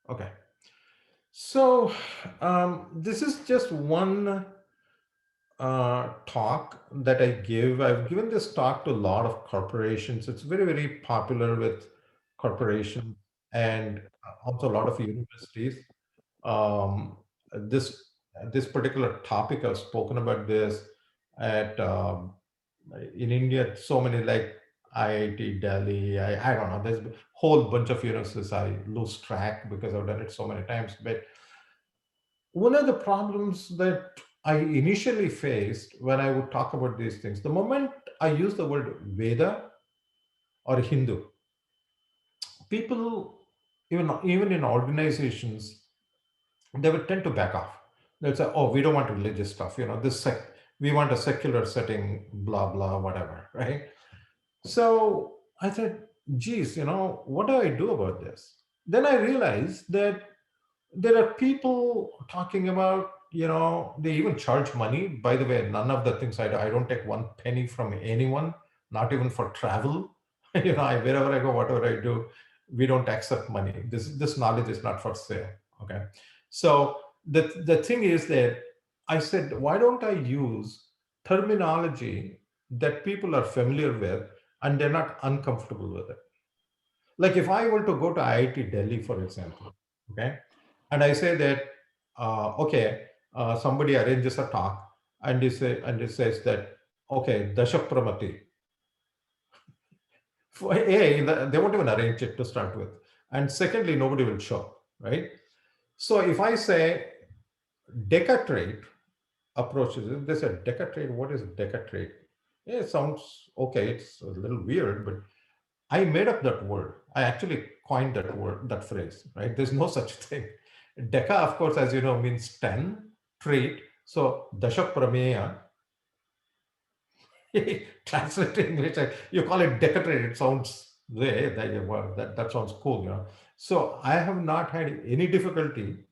Okay. So this is just one talk that I give. I've given this talk to a lot of corporations. It's very, very popular with corporations and also a lot of universities. Um, this this particular topic I've spoken about this at in India. So many like IIT Delhi. I don't know. There's a whole bunch of universities. I lose track because I've done it so many times. But one of the problems that I initially faced when I would talk about these things, the moment I use the word Veda or Hindu, people, even in organizations, they would tend to back off. They'll say, "Oh, we don't want religious stuff. We want a secular setting, blah blah, whatever." Right? So I said, "Geez, what do I do about this?" Then I realized that there are people talking about, they even charge money. By the way, none of the things I do, I don't take one penny from anyone, not even for travel. Wherever I go, whatever I do, we don't accept money. This knowledge is not for sale. Okay. So the thing is that I said, why don't I use terminology that people are familiar with and they're not uncomfortable with it? Like if I were to go to IIT Delhi, for example, okay, and I say that, okay, somebody arranges a talk and it says that, okay, Dashapramati. For A, they won't even arrange it to start with, and secondly, nobody will show, right? So if I say DeccaTrait approaches, they said DeccaTrait. What is DeccaTrait? Yeah, it sounds okay. It's a little weird, but I made up that word. I actually coined that word, that phrase, right? There's no such thing. Deca, of course, as you know, means 10, trait. So, Dasha Prameya, translate in English, you call it DeccaTrait. It sounds, that sounds cool, So, I have not had any difficulty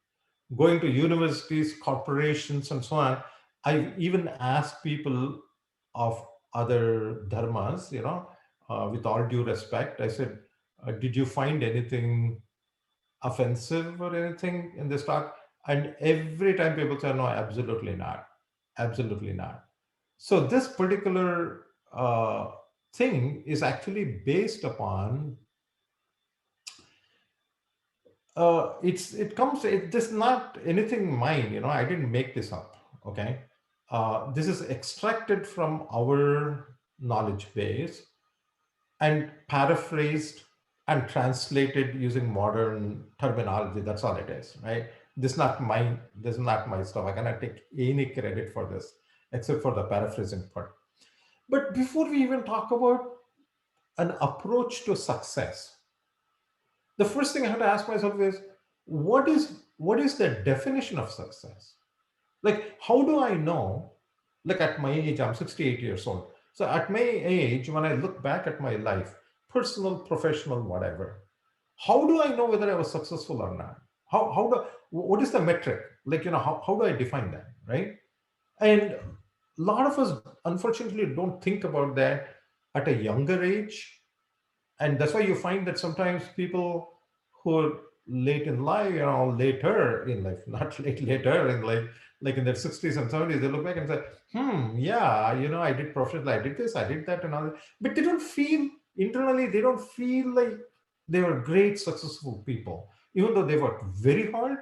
going to universities, corporations, and so on. I've even asked people of other dharmas, with all due respect, I said, did you find anything offensive or anything in this talk? And every time people say, no, absolutely not. Absolutely not. So this particular thing is actually based upon this is not anything mine, I didn't make this up. Okay. This is extracted from our knowledge base and paraphrased and translated using modern terminology. That's all it is, right? This is not my stuff. I cannot take any credit for this except for the paraphrasing part. But before we even talk about an approach to success, the first thing I have to ask myself is, what is the definition of success? Like, how do I know? Like at my age, I'm 68 years old. So at my age, when I look back at my life, personal, professional, whatever, how do I know whether I was successful or not? What is the metric? Like, how do I define that? Right. And a lot of us, unfortunately, don't think about that at a younger age. And that's why you find that sometimes people who are late in life, later in life, not later in life, like in their 60s and 70s, they look back and say, yeah, I did professional, I did this, I did that, and all that. But they don't feel, internally, they don't feel like they were great, successful people. Even though they worked very hard,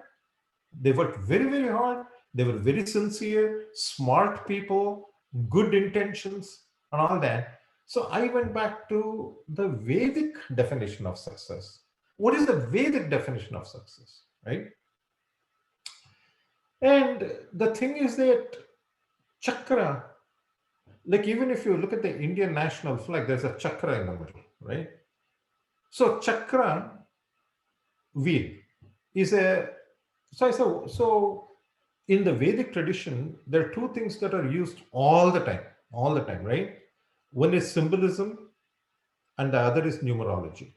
they worked very, very hard, they were very sincere, smart people, good intentions, and all that. So I went back to the Vedic definition of success. What is the Vedic definition of success, right? And the thing is that chakra, like even if you look at the Indian national flag, there's a chakra in the middle, right? So chakra wheel is a so in the Vedic tradition, there are two things that are used all the time, right? One is symbolism, and the other is numerology.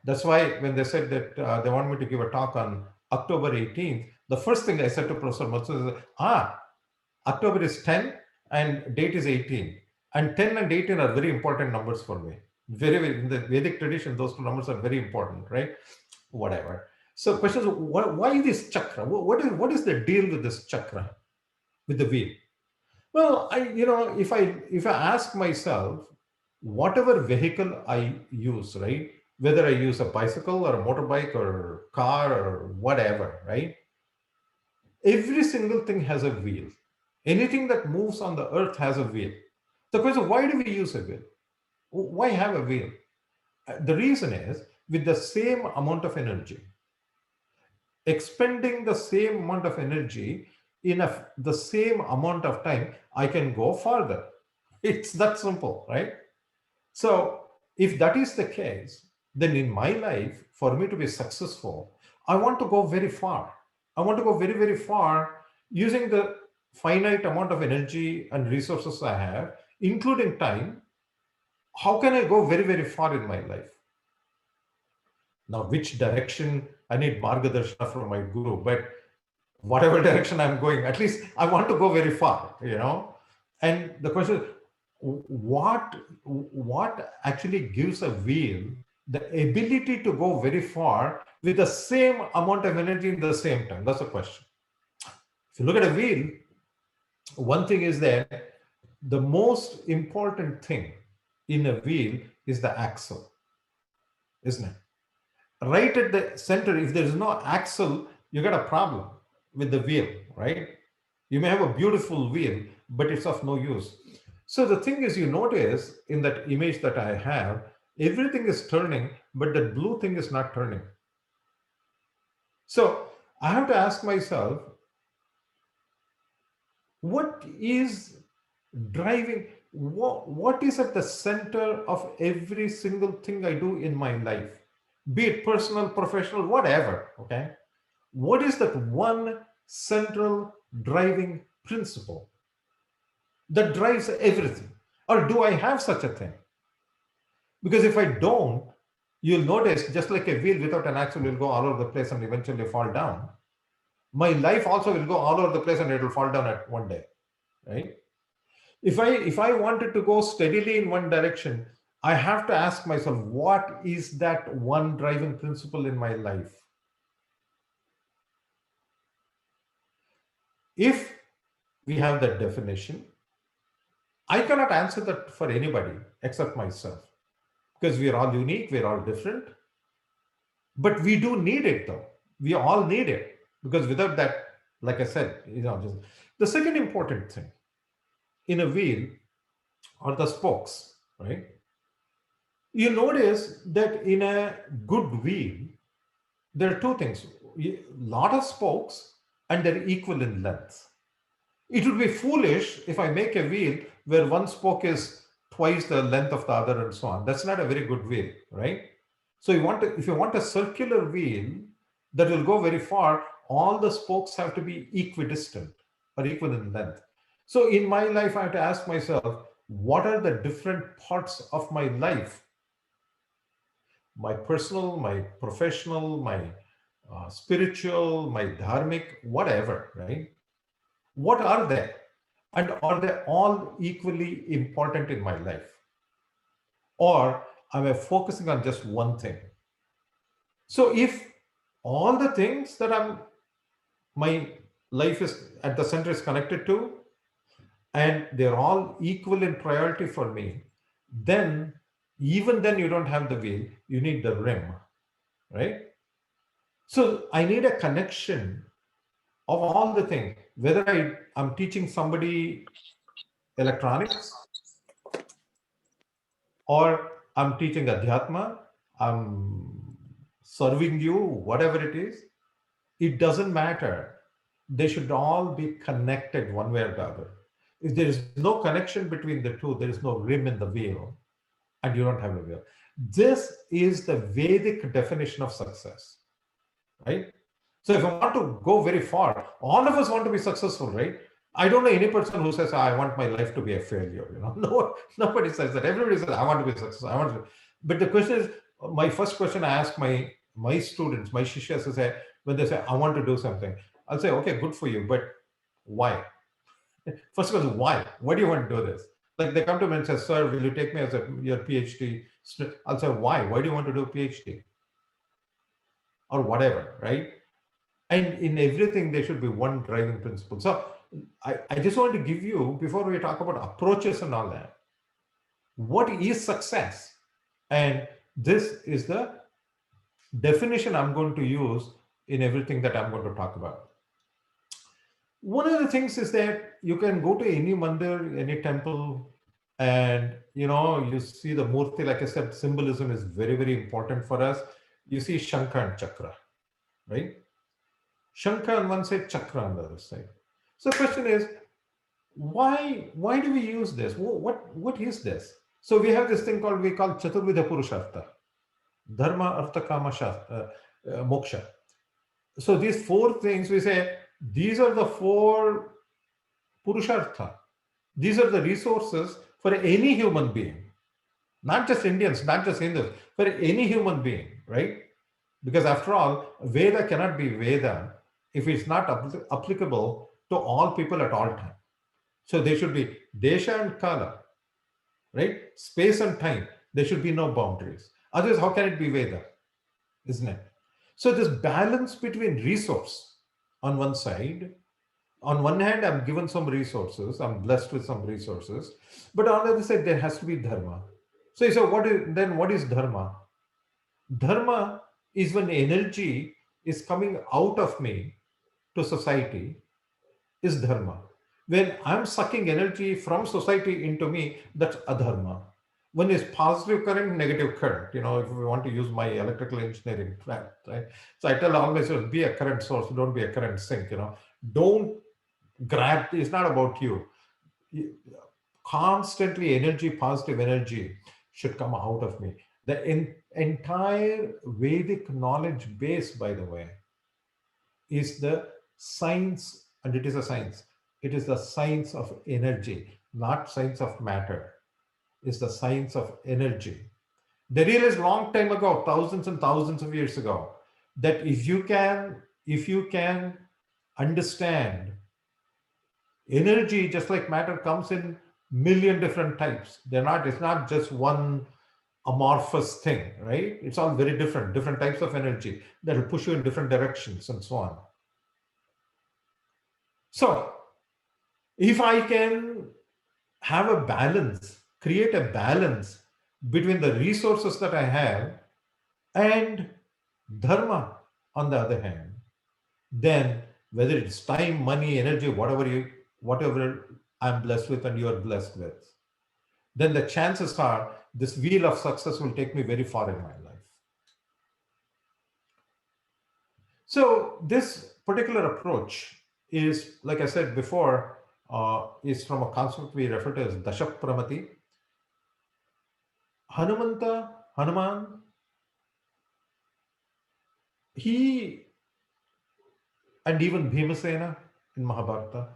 That's why when they said that they want me to give a talk on October 18th, the first thing I said to Professor Matsui is, October is 10 and date is 18. And 10 and 18 are very important numbers for me. Very, very, in the Vedic tradition, those two numbers are very important, right? Whatever. So question is, why this chakra? What is the deal with this chakra, with the wheel? Well, if I ask myself, whatever vehicle I use, right? Whether I use a bicycle or a motorbike or car or whatever, right? Every single thing has a wheel. Anything that moves on the earth has a wheel. The question, why do we use a wheel? Why have a wheel? The reason is, with the same amount of energy, expending the same amount of energy in the same amount of time, I can go farther. It's that simple, right? So if that is the case, then in my life, for me to be successful, I want to go very far. I want to go very, very far using the finite amount of energy and resources I have, including time. How can I go very, very far in my life? Now, which direction, I need margadarshana from my guru, but whatever direction I'm going, at least I want to go very far. And the question is, what actually gives a wheel the ability to go very far with the same amount of energy in the same time? That's the question. If you look at a wheel, one thing is that the most important thing in a wheel is the axle, isn't it? Right at the center, if there is no axle, you got a problem with the wheel, right? You may have a beautiful wheel, but it's of no use. So the thing is, you notice in that image that I have, everything is turning, but the blue thing is not turning. So I have to ask myself, what is driving, what is at the center of every single thing I do in my life? Be it personal, professional, whatever, okay? What is that one central driving principle that drives everything? Or do I have such a thing? Because if I don't, you'll notice, just like a wheel without an axle will go all over the place and eventually fall down, my life also will go all over the place and it will fall down at one day, right? If I wanted to go steadily in one direction, I have to ask myself, what is that one driving principle in my life? If we have that definition, I cannot answer that for anybody except myself, because we are all unique, we're all different. But we do need it, though. We all need it, because without that, like I said, just the second important thing in a wheel are the spokes, right? You notice that in a good wheel, there are two things: a lot of spokes, and they're equal in length. It would be foolish if I make a wheel where one spoke is twice the length of the other and so on. That's not a very good wheel, right? So if you want a circular wheel that will go very far, all the spokes have to be equidistant or equal in length. So in my life, I have to ask myself, what are the different parts of my life? My personal, my professional, my spiritual, my dharmic, whatever, right? What are they? And are they all equally important in my life? Or am I focusing on just one thing? So if all the things that my life is at the center is connected to, and they're all equal in priority for me, then even then you don't have the wheel, you need the rim, right? So I need a connection of all the things, whether I'm teaching somebody electronics, or I'm teaching Adhyatma, I'm serving you, whatever it is, it doesn't matter. They should all be connected one way or the other. If there is no connection between the two, there is no rim in the wheel, and you don't have a wheel. This is the Vedic definition of success, right? So if I want to go very far, all of us want to be successful, right? I don't know any person who says, I want my life to be a failure. No, nobody says that. Everybody says, I want to be successful. But the question is, my first question I ask my students, my shishyas, is when they say, I want to do something, I'll say, okay, good for you, but why? First question, why? Why do you want to do this? Like they come to me and say, sir, will you take me as your PhD student? I'll say, why? Why do you want to do a PhD? or whatever, right? And in everything, there should be one driving principle. So I just want to give you, before we talk about approaches and all that, what is success? And this is the definition I'm going to use in everything that I'm going to talk about. One of the things is that you can go to any mandir, any temple, and you see the murti. Like I said, symbolism is very, very important for us. You see Shankha and Chakra, right? Shankha on one side, Chakra on the other side. So the question is, why do we use this? What is this? So we have this thing we call Chaturvidha Purushartha, Dharma, Artha, Kama, Moksha. So these four things, we say, these are the four Purushartha. These are the resources for any human being, not just Indians, not just Hindus, for any human being, right? Because after all, Veda cannot be Veda if it's not applicable to all people at all time. So there should be Desha and Kala, right? Space and time. There should be no boundaries. Otherwise, how can it be Veda? Isn't it? So this balance between resource on one side, on one hand, I'm given some resources, I'm blessed with some resources, but on the other side, there has to be dharma. So you say, what is dharma? Dharma is when energy is coming out of me to society, is dharma. When I'm sucking energy from society into me, that's adharma. One is positive current, negative current. If we want to use my electrical engineering fact, right? So I tell always, be a current source, don't be a current sink. Don't grab. It's not about you. Constantly, energy, positive energy should come out of me. The entire Vedic knowledge base, by the way, is the science, and it is a science. It is the science of energy, not science of matter. It's the science of energy. They realized long time ago, thousands and thousands of years ago, that if you can understand energy, just like matter, comes in million different types. It's not just one amorphous thing, right? It's all very different types of energy that will push you in different directions and so on. So if I can have a balance, create a balance between the resources that I have and dharma on the other hand, then whether it's time, money, energy, whatever I'm blessed with and you're blessed with, then the chances are this wheel of success will take me very far in my life. So this particular approach is, like I said before, is from a concept we refer to as Dashapramati. Hanuman, he, and even Bhimasena in Mahabharata,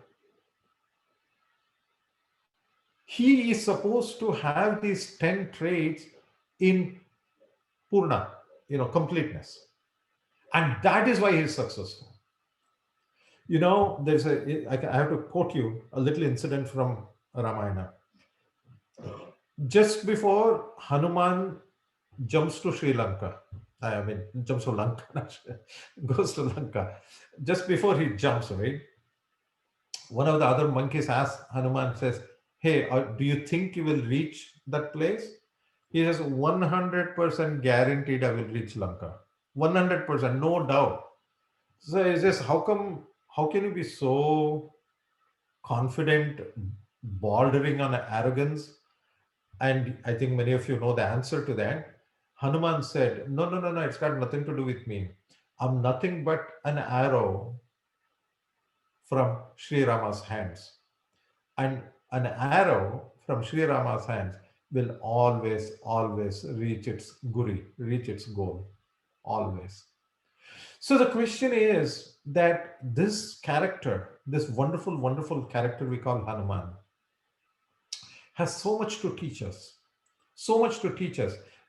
he is supposed to have these 10 traits in Purna, completeness. And that is why he is successful. I have to quote you a little incident from Ramayana. Just before Hanuman jumps to Sri Lanka, jumps to Lanka, goes to Lanka, just before he jumps, right? One of the other monkeys asks Hanuman, says, hey, do you think you will reach that place? He says, 100% guaranteed I will reach Lanka. 100%, no doubt. So he says, how can you be so confident, bordering on arrogance? And I think many of you know the answer to that. Hanuman said, no, it's got nothing to do with me. I'm nothing but an arrow from Sri Rama's hands. And an arrow from Sri Rama's hands will always reach its goal, always. So the question is that this character, this wonderful character we call Hanuman, has so much to teach us,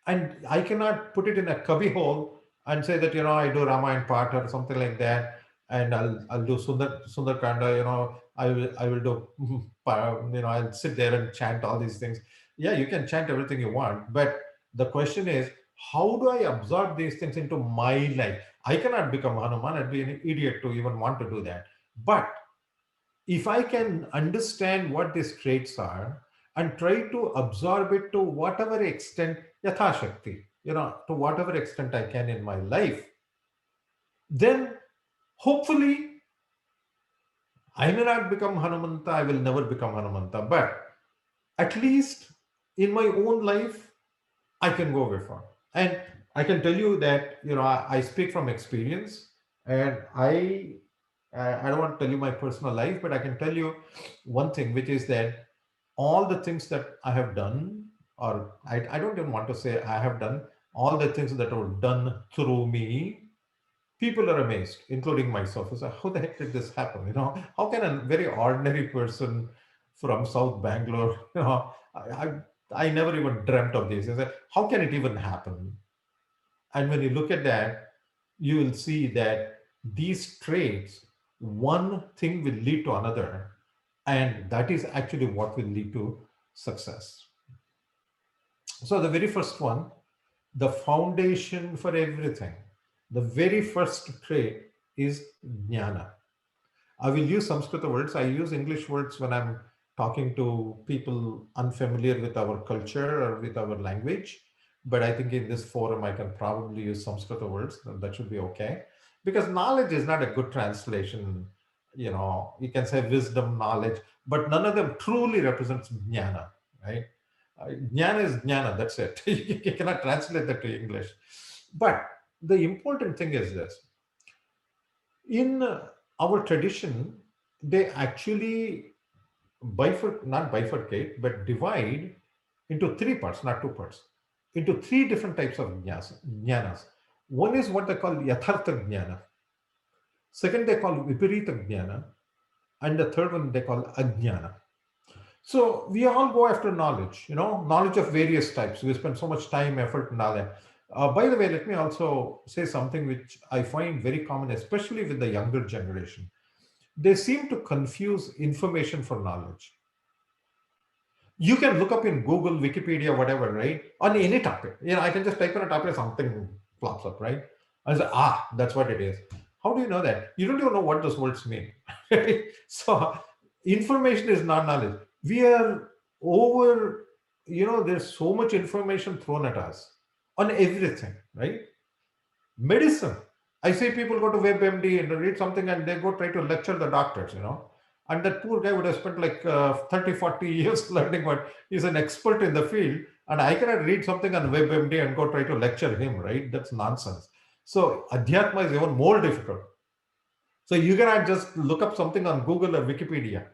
And I cannot put it in a cubby hole and say that, I do Ramayana part or something like that, and I'll do Sundarkanda, I will do, I'll sit there and chant all these things. Yeah, you can chant everything you want, but the question is, How do I absorb these things into my life? I cannot become Hanuman. I'd be an idiot to even want to do that. But if I can understand what these traits are and try to absorb it to whatever extent, yathashakti, to whatever extent I can in my life, then hopefully I may not become Hanumanta, I will never become Hanumanta, but at least in my own life, I can go way far. And I can tell you that, I speak from experience, and I don't want to tell you my personal life, but I can tell you one thing, which is that all the things that I have done, or I don't even want to say I have done, all the things that were done through me, people are amazed, including myself. It's like, how the heck did this happen? How can a very ordinary person from South Bangalore, I never even dreamt of this. It's like, how can it even happen? And when you look at that, you will see that these traits, one thing will lead to another, and that is actually what will lead to success. So the very first one, the foundation for everything, the very first trait is jnana. I will use Sanskrit words. I use English words when I'm talking to people unfamiliar with our culture or with our language. But I think in this forum, I can probably use Sanskrit words. That should be okay. Because knowledge is not a good translation. You can say wisdom, knowledge, but none of them truly represents jnana, right? Jnana is jnana, that's it. You cannot translate that to English. But the important thing is this. In our tradition, they actually not bifurcate, but divide into three parts, not two parts, into three different types of jnanas. One is what they call yathartha jnana. Second, they call viparita jnana. And the third one, they call ajnana. So we all go after knowledge, knowledge of various types. We spend so much time, effort, and all that. By the way, let me also say something which I find very common, especially with the younger generation. They seem to confuse information for knowledge. You can look up in Google, Wikipedia, whatever, right? On any topic. I can just type in a topic, something pops up, right? I say, that's what it is. How do you know that? You don't even know what those words mean. So information is not knowledge. We are over, there's so much information thrown at us on everything, right? Medicine. I see people go to WebMD and read something and they go try to lecture the doctors, And that poor guy would have spent like 30, 40 years learning what he's an expert in the field. And I cannot read something on WebMD and go try to lecture him, right? That's nonsense. So Adhyatma is even more difficult. So you cannot just look up something on Google or Wikipedia.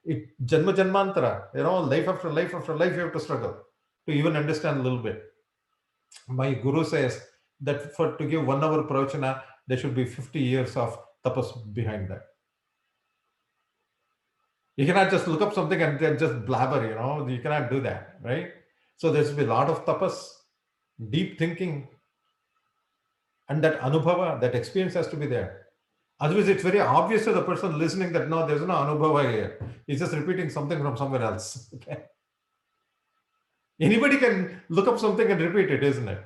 It Janma Janmantara, life after life after life, you have to struggle to even understand a little bit. My guru says that to give 1 hour pravachana, there should be 50 years of tapas behind that. You cannot just look up something and then just blabber, you cannot do that, right? So there's be a lot of tapas, deep thinking, and that anubhava, that experience has to be there. Otherwise, it's very obvious to the person listening that no, there's no anubhava here. He's just repeating something from somewhere else. Okay. Anybody can look up something and repeat it, isn't it?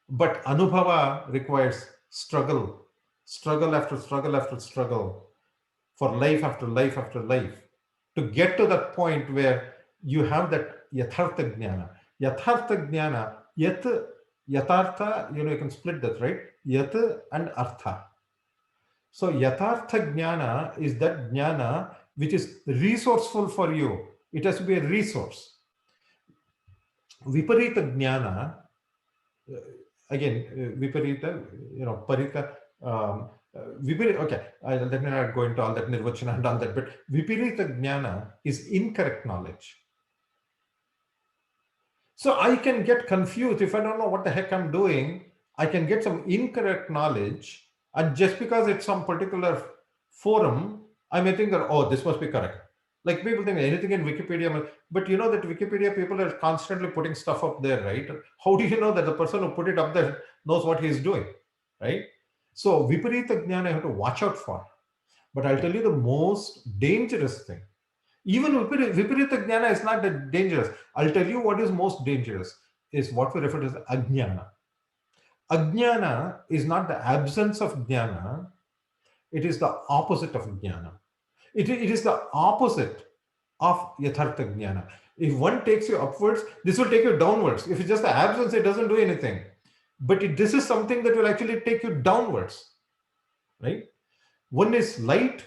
But anubhava requires struggle after struggle after struggle, for life after life after life, to get to that point where you have that yathartha jnana. Yathartha jnana, yatartha, you can split that, right? Yat and artha. So yathartha jnana is that jnana which is resourceful for you. It has to be a resource. Viparita jnana, again, viparita, parita, okay, let me not go into all that nirvachana and all that, but viparita jnana is incorrect knowledge. So I can get confused if I don't know what the heck I'm doing. I can get some incorrect knowledge, and just because it's some particular forum, I may think that, oh, this must be correct. Like people think anything in Wikipedia, but you know that Wikipedia people are constantly putting stuff up there, right? How do you know that the person who put it up there knows what he's doing, right? So viparita jnana I have to watch out for. But I'll tell you the most dangerous thing. Even viparita jnana is not that dangerous. I'll tell you what is most dangerous. is what we refer to as ajnana. Ajnana is not the absence of jnana, it is the opposite of jnana. It is the opposite of yathartha jnana. If one takes you upwards, this will take you downwards. If it's just the absence, it doesn't do anything. But this is something that will actually take you downwards, right? One is light,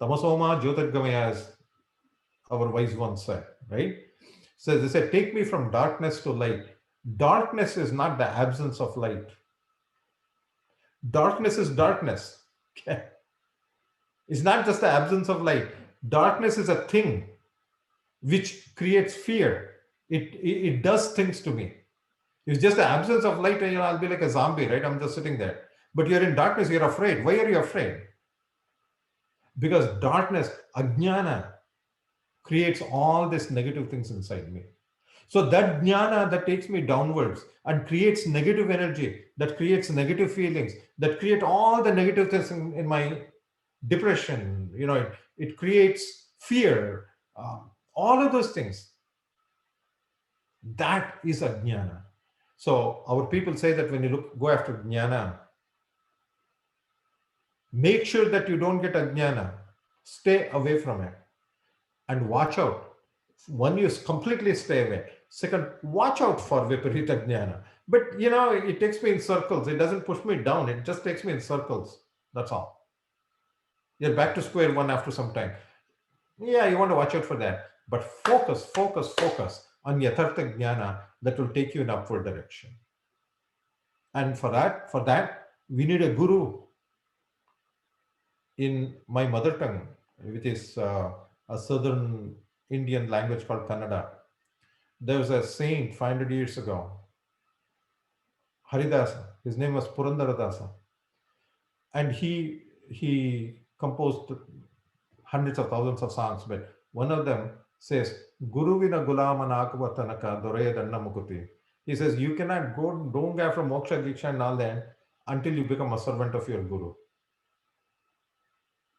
tamasoma jyotirgamaya, as our wise one said, right? So they said, take me from darkness to light. Darkness is not the absence of light. Darkness is darkness. Okay? It's not just the absence of light. Darkness is a thing which creates fear. It does things to me. It's just the absence of light, and I'll be like a zombie, right? I'm just sitting there. But you're in darkness, you're afraid. Why are you afraid? Because darkness, ajnana, creates all these negative things inside me. So that jnana that takes me downwards and creates negative energy, that creates negative feelings, that create all the negative things in my depression, it creates fear, all of those things. That is a jnana. So our people say that when you go after jnana, make sure that you don't get ajnana. Stay away from it and watch out. One, you completely stay away. Second, watch out for viparita jnana. But it takes me in circles. It doesn't push me down. It just takes me in circles. That's all. You're back to square one after some time. Yeah, you want to watch out for that. But focus on yathartha jnana that will take you in upward direction. And for that, we need a guru. In my mother tongue, which is a southern Indian language called Kannada, there was a saint 500 years ago, Haridasa. His name was Purandaradasa. And he composed hundreds of thousands of songs, but one of them says, Guruvina Gulamanakuvatanaka Doreyadanna Mukuti. He says, you cannot don't go after moksha, diksha and all that until you become a servant of your guru.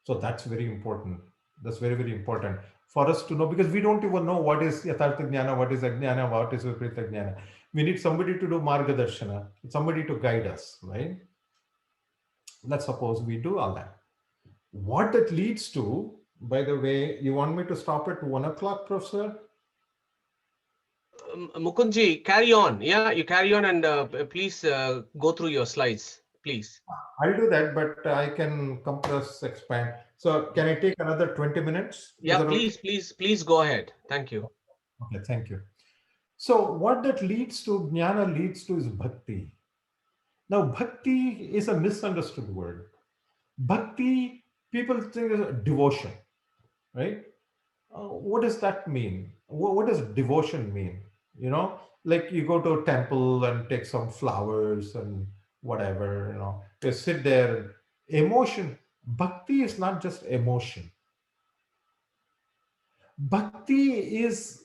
So that's very important. That's very, very important for us to know, because we don't even know what is yathartha jnana, what is ajnana, what is viparita jnana. We need somebody to do margadarshana, somebody to guide us, right? Let's suppose we do all that. What that leads to, by the way, you want me to stop at 1 o'clock, Professor? Mukundji, carry on. Yeah, you carry on, and please go through your slides, please. I'll do that, but I can compress, expand. So can I take another 20 minutes? Yeah, please go ahead. Thank you. Okay, thank you. So what that leads to, jnana leads to, is bhakti. Now, bhakti is a misunderstood word. Bhakti, people think is devotion, right? What does that mean? What does devotion mean? Like you go to a temple and take some flowers and whatever, you sit there. Emotion. Bhakti is not just emotion. Bhakti is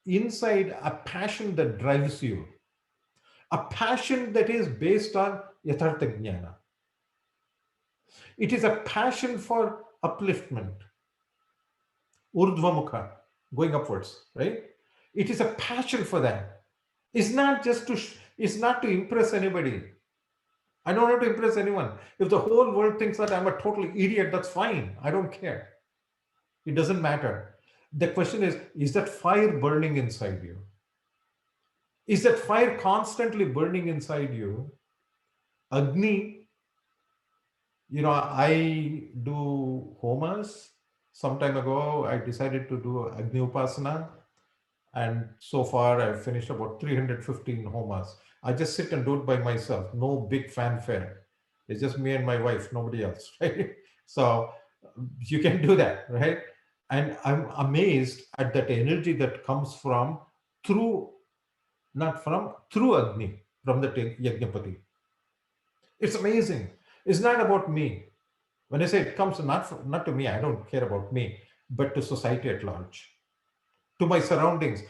inside a passion that drives you. A passion that is based on yathartha jnana. It is a passion for upliftment. Urdhva going upwards, right? It is a passion for that. It's not to impress anybody. I don't have to impress anyone. If the whole world thinks that I'm a total idiot, that's fine. I don't care. It doesn't matter. The question is that fire burning inside you? Is that fire constantly burning inside you? Agni, I do homas. Some time ago, I decided to do Agni Upasana. And so far, I've finished about 315 homas. I just sit and do it by myself. No big fanfare. It's just me and my wife, nobody else, right? So you can do that, right? And I'm amazed at that energy that comes through Agni, from the Yajnapati. It's amazing. It's not about me. When I say it comes not to me, I don't care about me, but to society at large, to my surroundings,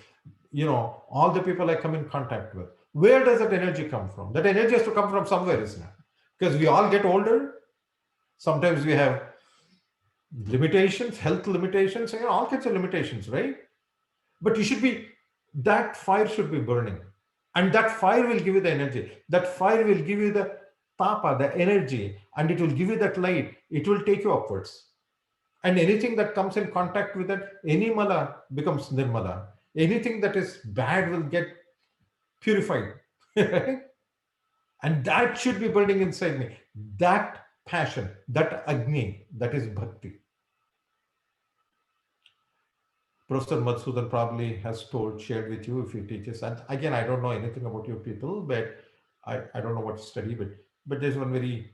all the people I come in contact with. Where does that energy come from? That energy has to come from somewhere, isn't it? Because we all get older. Sometimes we have limitations, health limitations, all kinds of limitations, right? But that fire should be burning. And that fire will give you the energy. That fire will give you the tapa, the energy, and it will give you that light. It will take you upwards. And anything that comes in contact with it, any mala becomes nirmala. Anything that is bad will get purified. And that should be burning inside me. That passion, that agni, that is bhakti. Professor Madhusudan probably has shared with you if he teaches. And again, I don't know anything about you people, but I don't know what to study, but there's one very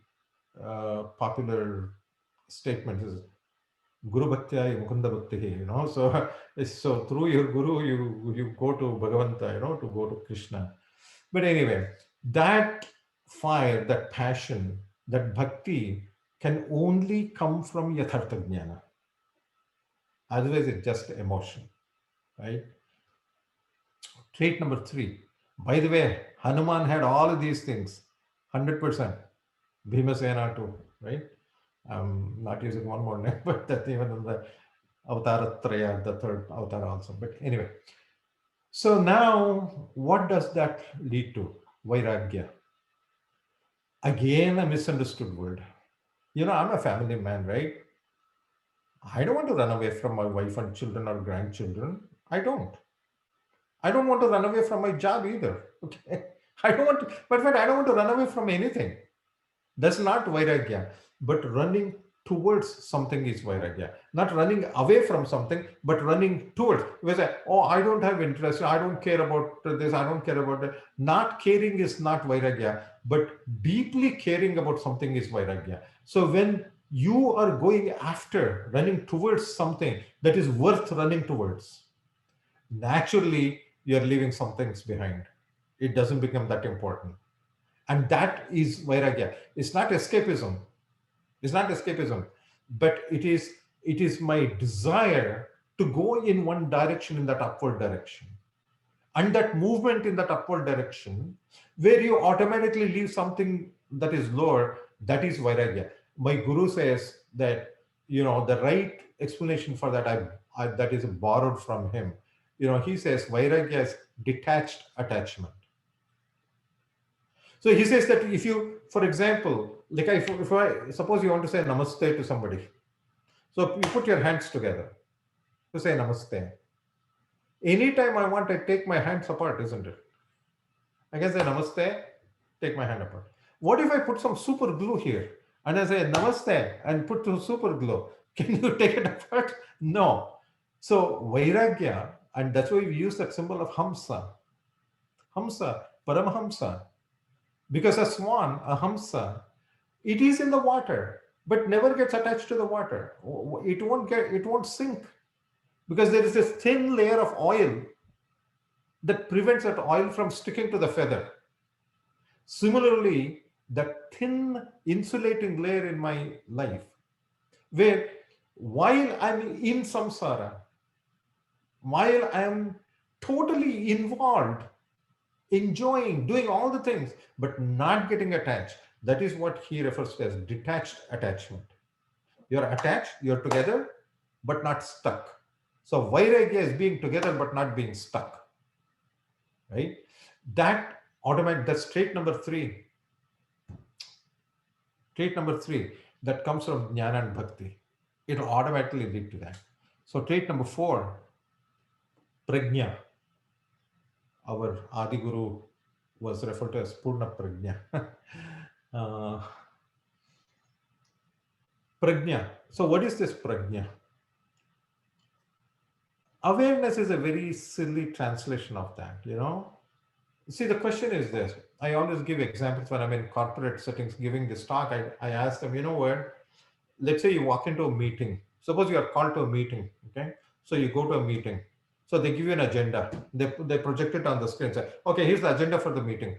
popular statement is Guru Bhaktya Mukunda Bhakti, so through your Guru, you go to Bhagavanta, to go to Krishna. But anyway, that fire, that passion, that bhakti can only come from Yathartha Jnana. Otherwise, it's just emotion, right? Trait number 3. By the way, Hanuman had all of these things, 100%. Bhimasena too, right? I'm not using one more name, but that's even in the Avatara Traya, the third avatar also. But anyway, so now what does that lead to? Vairagya. Again, a misunderstood word. I'm a family man, right? I don't want to run away from my wife and children or grandchildren. I don't. I don't want to run away from my job either. Okay. I don't want to, but I don't want to run away from anything. That's not Vairagya. But running towards something is Vairagya. Not running away from something, but running towards. We say, oh, I don't have interest. I don't care about this. I don't care about that. Not caring is not Vairagya, but deeply caring about something is Vairagya. So when you are going after, running towards something that is worth running towards, naturally you're leaving some things behind. It doesn't become that important. And that is Vairagya. It's not escapism. It's not escapism, but it is my desire to go in one direction, in that upward direction. And that movement in that upward direction, where you automatically leave something that is lower, that is Vairagya. My guru says that, the right explanation for that, that is borrowed from him. He says Vairagya is detached attachment. So he says that if you, for example, like if I suppose you want to say namaste to somebody, so you put your hands together to say namaste. Anytime I want, I take my hands apart, isn't it? I can say namaste, take my hand apart. What if I put some super glue here and I say namaste and put some super glue? Can you take it apart? No. So Vairagya, and that's why we use that symbol of Hamsa. Hamsa, Paramahamsa. Because a swan, a Hamsa, it is in the water, but never gets attached to the water. It won't sink because there is this thin layer of oil that prevents that oil from sticking to the feather. Similarly, that thin insulating layer in my life, where while I'm in samsara, while I'm totally involved, enjoying, doing all the things, but not getting attached, that is what he refers to as detached attachment. You're attached, you're together, but not stuck. So Vairagya is being together, but not being stuck. Right? That's trait number 3. Trait number 3 that comes from Jnana and Bhakti. It will automatically lead to that. So trait number 4, Prajna. Our Adi Guru was referred to as Purna Prajna. Prajna. So what is this Prajna? Awareness is a very silly translation of that, See, the question is this. I always give examples when I'm in corporate settings giving this talk. I ask them, what? Let's say you walk into a meeting. Suppose you are called to a meeting, okay? So you go to a meeting. So they give you an agenda. They project it on the screen. Say, okay, here's the agenda for the meeting.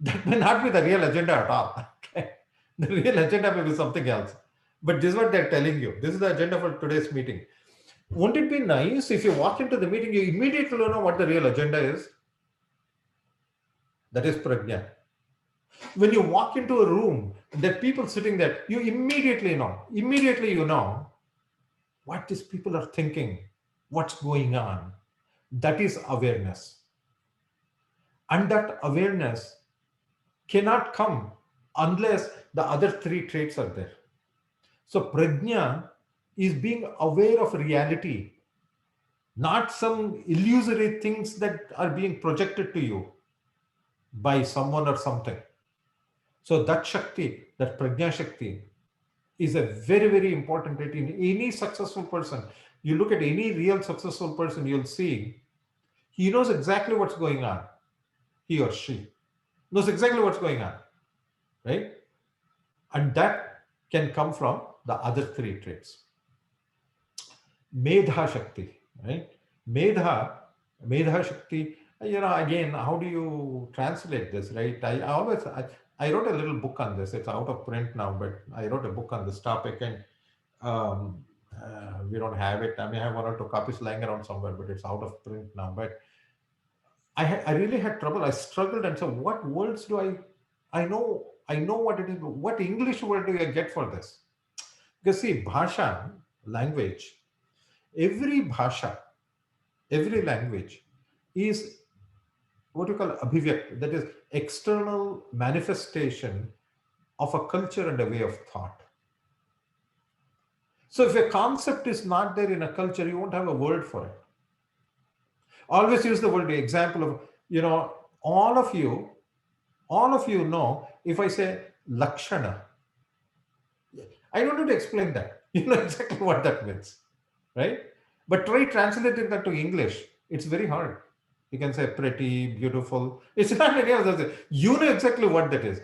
That may not be the real agenda at all. Okay? The real agenda may be something else. But this is what they're telling you. This is the agenda for today's meeting. Won't it be nice if you walk into the meeting, you immediately know what the real agenda is? That is prajna. When you walk into a room, there are people sitting there, you immediately know what these people are thinking, what's going on. That is awareness. And that awareness cannot come unless the other three traits are there. So prajna is being aware of reality, not some illusory things that are being projected to you by someone or something. So that Shakti, that Prajna Shakti, is a very, very important trait in any successful person. You look at any real successful person, you'll see he knows exactly what's going on. He or she knows exactly what's going on, right? And that can come from the other three traits. Medha Shakti, right? Medha, Medha Shakti, again, how do you translate this, right? I wrote a little book on this. It's out of print now, but I wrote a book on this topic, and um, we don't have it. I may have one or two copies lying around somewhere, but it's out of print now. But I really had trouble. I struggled and said, what words do I know what it is, but what English word do I get for this? Because see, bhasha, language, every bhasha, every language is what you call abhivyakt, that is external manifestation of a culture and a way of thought. So if a concept is not there in a culture, you won't have a word for it. Always use the word, the example of, you know, all of you, all of you know, if I say lakshana, I don't need to explain that. You know exactly what that means, right? But try translating that to English. It's very hard. You can say pretty, beautiful. It's not any of those. You know exactly what that is.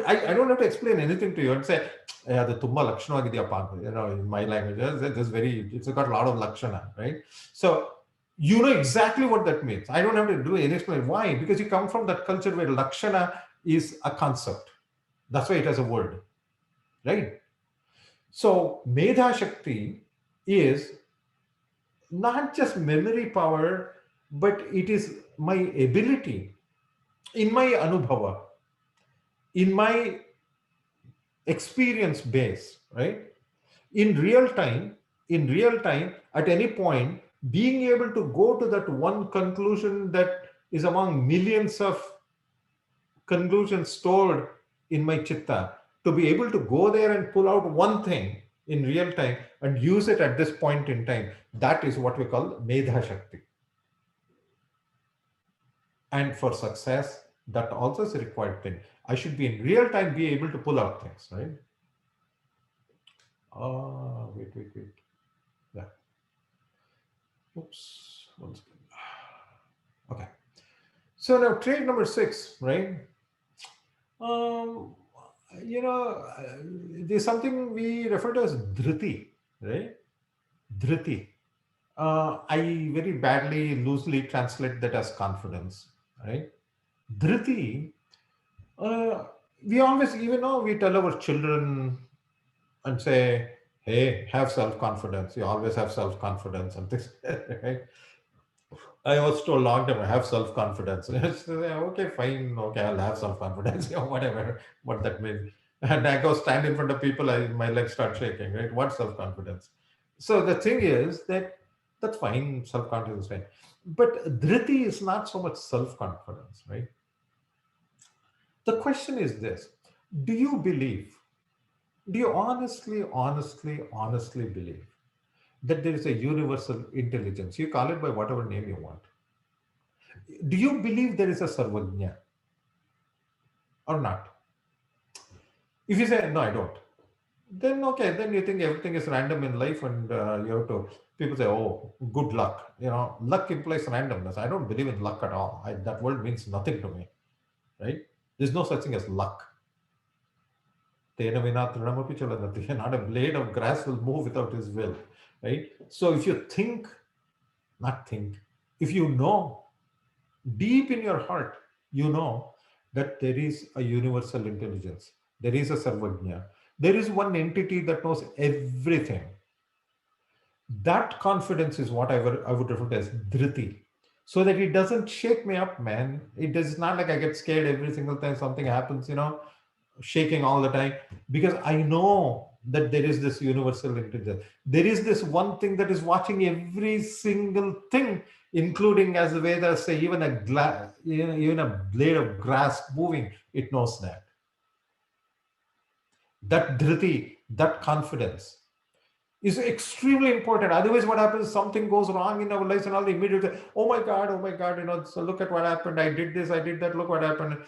I don't have to explain anything to you and say, yeah, the tumma lakshana agidiyappa. You know, in my language, it's got a lot of lakshana, right? So you know exactly what that means. I don't have to do any explanation. Why? Because you come from that culture where lakshana is a concept. That's why it has a word, right? So Medha Shakti is not just memory power, but it is my ability in my anubhava, in my experience base, right? In real time, at any point, being able to go to that one conclusion that is among millions of conclusions stored in my chitta, to be able to go there and pull out one thing in real time and use it at this point in time, that is what we call Medha Shakti. And for success, that also is a required thing. I should be in real time be able to pull out things, right? Wait. Yeah. Oops. One second. Okay. So now trade number 6, right? Um, there's something we refer to as dhriti, right? Dhriti. I very badly, loosely translate that as confidence, right? Dhriti, uh, we always, even though we tell our children and say, hey, have self confidence. You always have self confidence and this, right? I was told long time, I have self confidence. Okay, fine. Okay, I'll have self confidence, whatever, what that means. And I go stand in front of people, my legs start shaking, right? What self confidence? So the thing is that that's fine, self confidence is fine. But dhriti is not so much self confidence, right? The question is this: do you believe, do you honestly believe that there is a universal intelligence? You call it by whatever name you want. Do you believe there is a Sarvajna or not? If you say, no, I don't, then okay, then you think everything is random in life and you have to, people say, oh, good luck. Luck implies randomness. I don't believe in luck at all. That word means nothing to me, right? There's no such thing as luck. Tena vina trinamapi chalanati. Not a blade of grass will move without his will, right? So if you think, not think, if you know, deep in your heart, you know that there is a universal intelligence, there is a Sarvajna, there is one entity that knows everything. That confidence is what I would refer to as dhriti. So that it doesn't shake me up, man. It is not like I get scared every single time something happens, shaking all the time. Because I know that there is this universal intelligence. There is this one thing that is watching every single thing, including, as the Vedas say, even even a blade of grass moving, it knows that. That dhriti, that confidence is extremely important. Otherwise, what happens? Something goes wrong in our lives, and all immediately, oh my God, so look at what happened. I did this, I did that. Look what happened.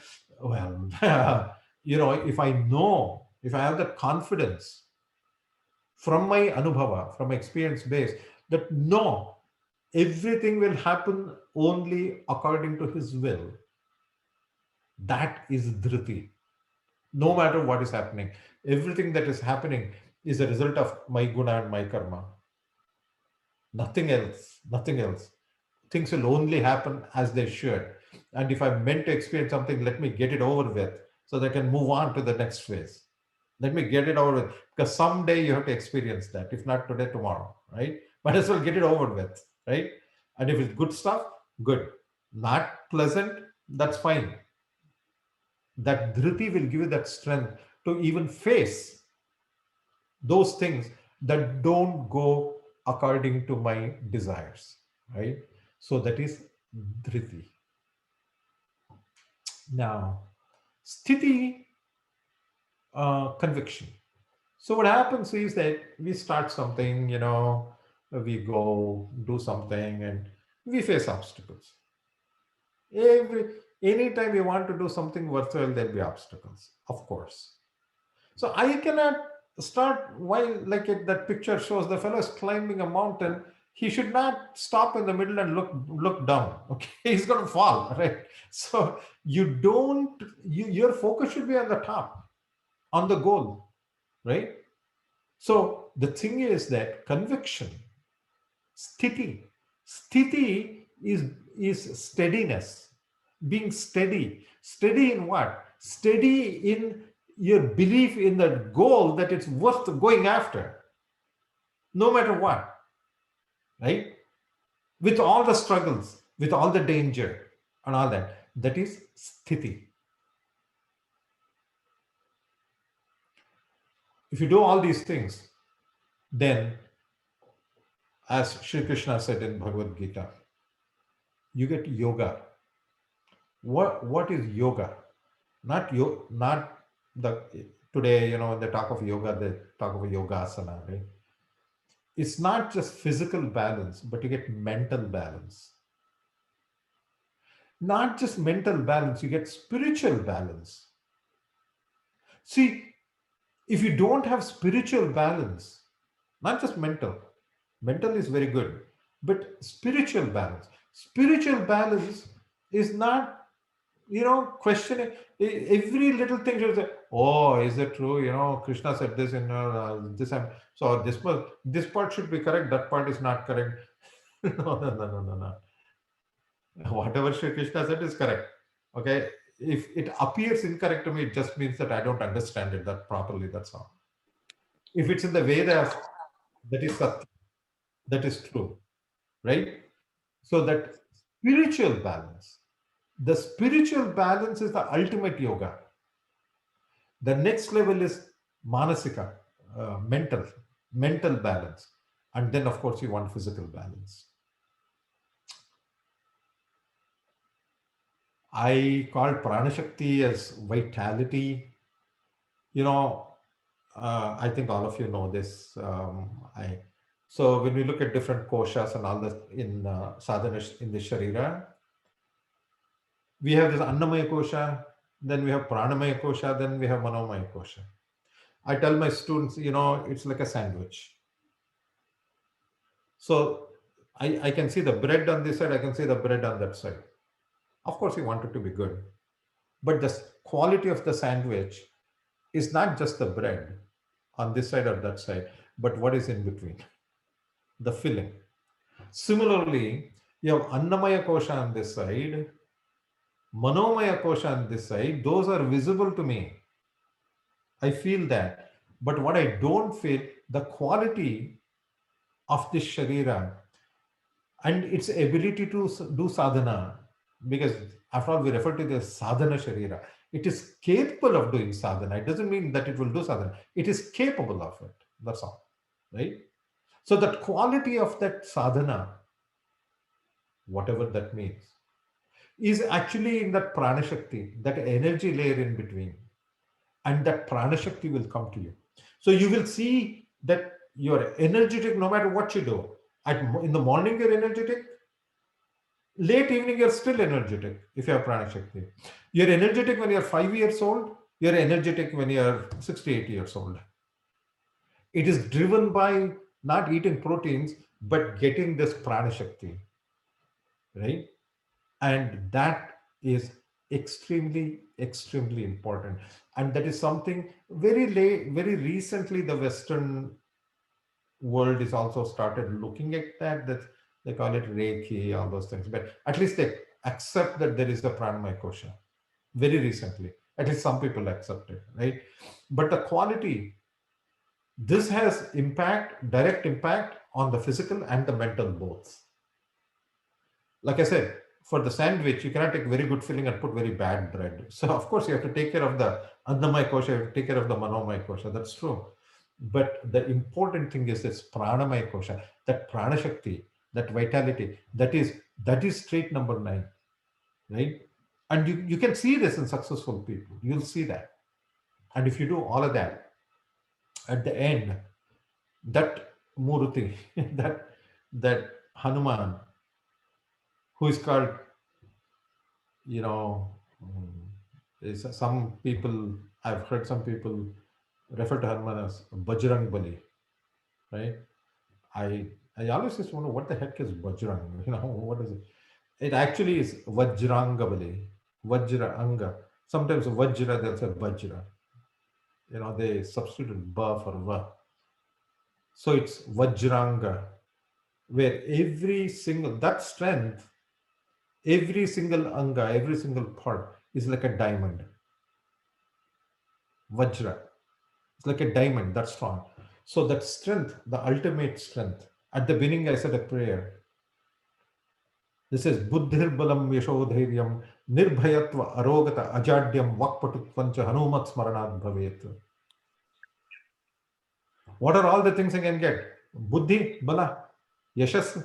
Well, if I have that confidence from my anubhava, from experience base, that no, everything will happen only according to His will. That is dhriti. No matter what is happening, everything that is happening is a result of my guna and my karma. Nothing else, nothing else. Things will only happen as they should. And if I'm meant to experience something, let me get it over with so that I can move on to the next phase. Let me get it over with, because someday you have to experience that. If not today, tomorrow, right? Might as well get it over with, right? And if it's good stuff, good. Not pleasant, that's fine. That dhriti will give you that strength to even face those things that don't go according to my desires, right? So that is dhriti. Now, sthiti, conviction. So what happens is that we start something, we go do something and we face obstacles. Every Anytime you want to do something worthwhile, there'll be obstacles, of course. So I cannot start while, like that picture shows, the fellow is climbing a mountain. He should not stop in the middle and look down. Okay, he's going to fall, right? So your focus should be on the top, on the goal, right? So the thing is that conviction, sthiti, sthiti is steadiness, being steady. Steady in what? Steady in your belief in the goal, that it's worth going after, no matter what, right? With all the struggles, with all the danger and all that. That is sthiti. If you do all these things, then, as Sri Krishna said in Bhagavad Gita, you get yoga. What is yoga? Not the today, when they talk of yoga, they talk of yogasana, right? It's not just physical balance, but you get mental balance. Not just mental balance, you get spiritual balance. See, if you don't have spiritual balance, not just mental is very good, but spiritual balance is not, questioning every little thing. You say, oh, is it true? Krishna said this in this, so this part should be correct, that part is not correct. No. Whatever Sri Krishna said is correct. Okay. If it appears incorrect to me, it just means that I don't understand it that properly. That's all. If it's in the Vedas, that is Satya, that is true, right? So that spiritual balance, the spiritual balance is the ultimate yoga. The next level is manasika, mental balance. And then, of course, you want physical balance. I call pranashakti as vitality. I think all of you know this. So when we look at different koshas and all that in sadhana in the sharira, we have this annamaya kosha, then we have pranamaya kosha, then we have manomaya kosha. I tell my students, it's like a sandwich. So I can see the bread on this side, I can see the bread on that side. Of course, you want it to be good, but the quality of the sandwich is not just the bread on this side or that side, but what is in between, the filling. Similarly, you have annamaya kosha on this side, manomaya kosha on this side. Those are visible to me. I feel that. But what I don't feel, the quality of this sharira and its ability to do sadhana, because after all, we refer to the sadhana sharira. It is capable of doing sadhana. It doesn't mean that it will do sadhana. It is capable of it. That's all, right? So that quality of that sadhana, whatever that means, is actually in that prana shakti, that energy layer in between, and that prana shakti will come to you. So you will see that you're energetic no matter what you do. In the morning you're energetic, late evening you're still energetic if you have prana shakti. You're energetic when you're 5 years old, you're energetic when you're 68 years old. It is driven by not eating proteins but getting this prana shakti, right? And that is extremely important. And that is something very late, very recently the Western world is also started looking at that they call it reiki, all those things, but at least they accept that there is a pranamaya kosha very recently. At least some people accept it, right? But the quality, this has impact, direct impact on the physical and the mental both. Like I said, for the sandwich, you cannot take very good filling and put very bad bread. So of course you have to take care of the Annamaya kosha, you have to take care of the Manomaya kosha. That's true. But the important thing is this Pranamaya kosha, that Prana Shakti, that vitality, that is trait number 9, right? And you can see this in successful people. You'll see that. And if you do all of that, at the end, that Muruti, that that Hanuman, who is called, you know, some people, I've heard some people refer to Hanuman as Bajrang Bali, right? I I always just wonder what the heck is Bajrang? What is it? It actually is Vajranga Bali, Vajra Anga. Sometimes Vajra, they'll say Vajra. They substitute Ba for Va. So it's Vajranga, where every single, that strength, every single Anga, every single part is like a diamond. Vajra. It's like a diamond, that's strong. So that strength, the ultimate strength. At the beginning, I said a prayer. This is Buddhir Balam Yashodhairyam Nirbhayatva Arogata Ajadyam Vakpatutvancha Hanumat Smaranad Bhavet. What are all the things I can get? Buddhi, Bala, Yashas,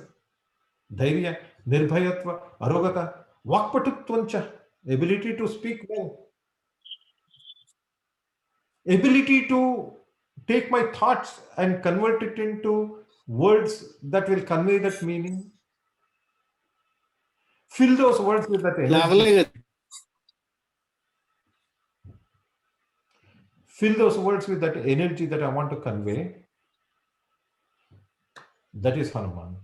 Dhairya, Nirbhayatva, Arogata, Vakpatutvancha, ability to speak well, ability to take my thoughts and convert it into words that will convey that meaning. Fill those words with that energy. Fill those words with that energy that I want to convey. That is Hanuman.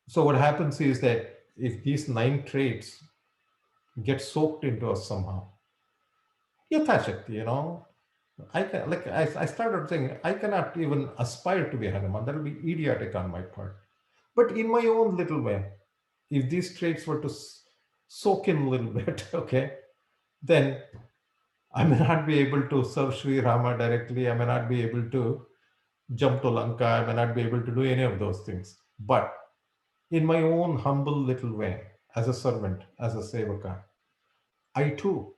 So what happens is that if these 9 traits get soaked into us somehow, Yathashakti, I started saying, I cannot even aspire to be Hanuman. That will be idiotic on my part. But in my own little way, if these traits were to soak in a little bit, okay, then I may not be able to serve Sri Rama directly. I may not be able to jump to Lanka. I may not be able to do any of those things. But in my own humble little way, as a servant, as a sevaka, I too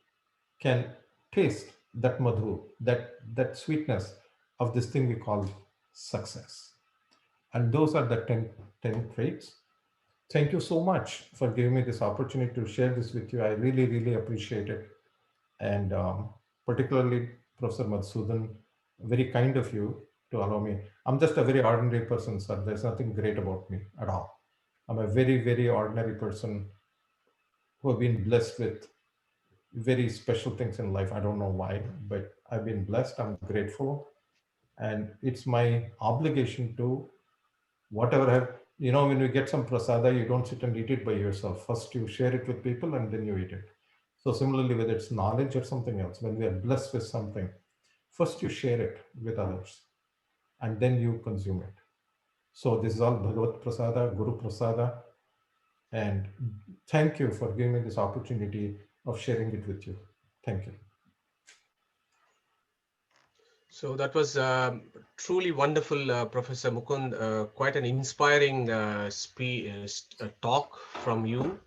can taste that madhu, that sweetness of this thing we call success. And those are the 10 traits. Thank you so much for giving me this opportunity to share this with you. I really appreciate it. And particularly Professor Madhusudan, very kind of you to allow me. I'm just a very ordinary person, sir. There's nothing great about me at all. I'm a very ordinary person who have been blessed with very special things in life. I don't know why, but I've been blessed. I'm grateful. And it's my obligation to whatever I have, when you get some prasada, you don't sit and eat it by yourself. First, you share it with people and then you eat it. So similarly, whether it's knowledge or something else, when we are blessed with something, first you share it with others and then you consume it. So this is all Bhagavat Prasada, Guru Prasada. And thank you for giving me this opportunity of sharing it with you. Thank you. So that was truly wonderful, Professor Mukund. Quite an inspiring talk from you.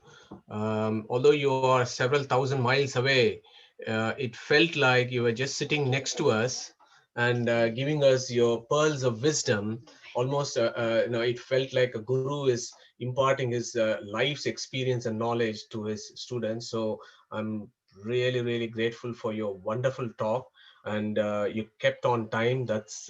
Although you are several thousand miles away, it felt like you were just sitting next to us and giving us your pearls of wisdom. Almost, it felt like a guru is imparting his life's experience and knowledge to his students. So I'm really, really grateful for your wonderful talk, and you kept on time. That's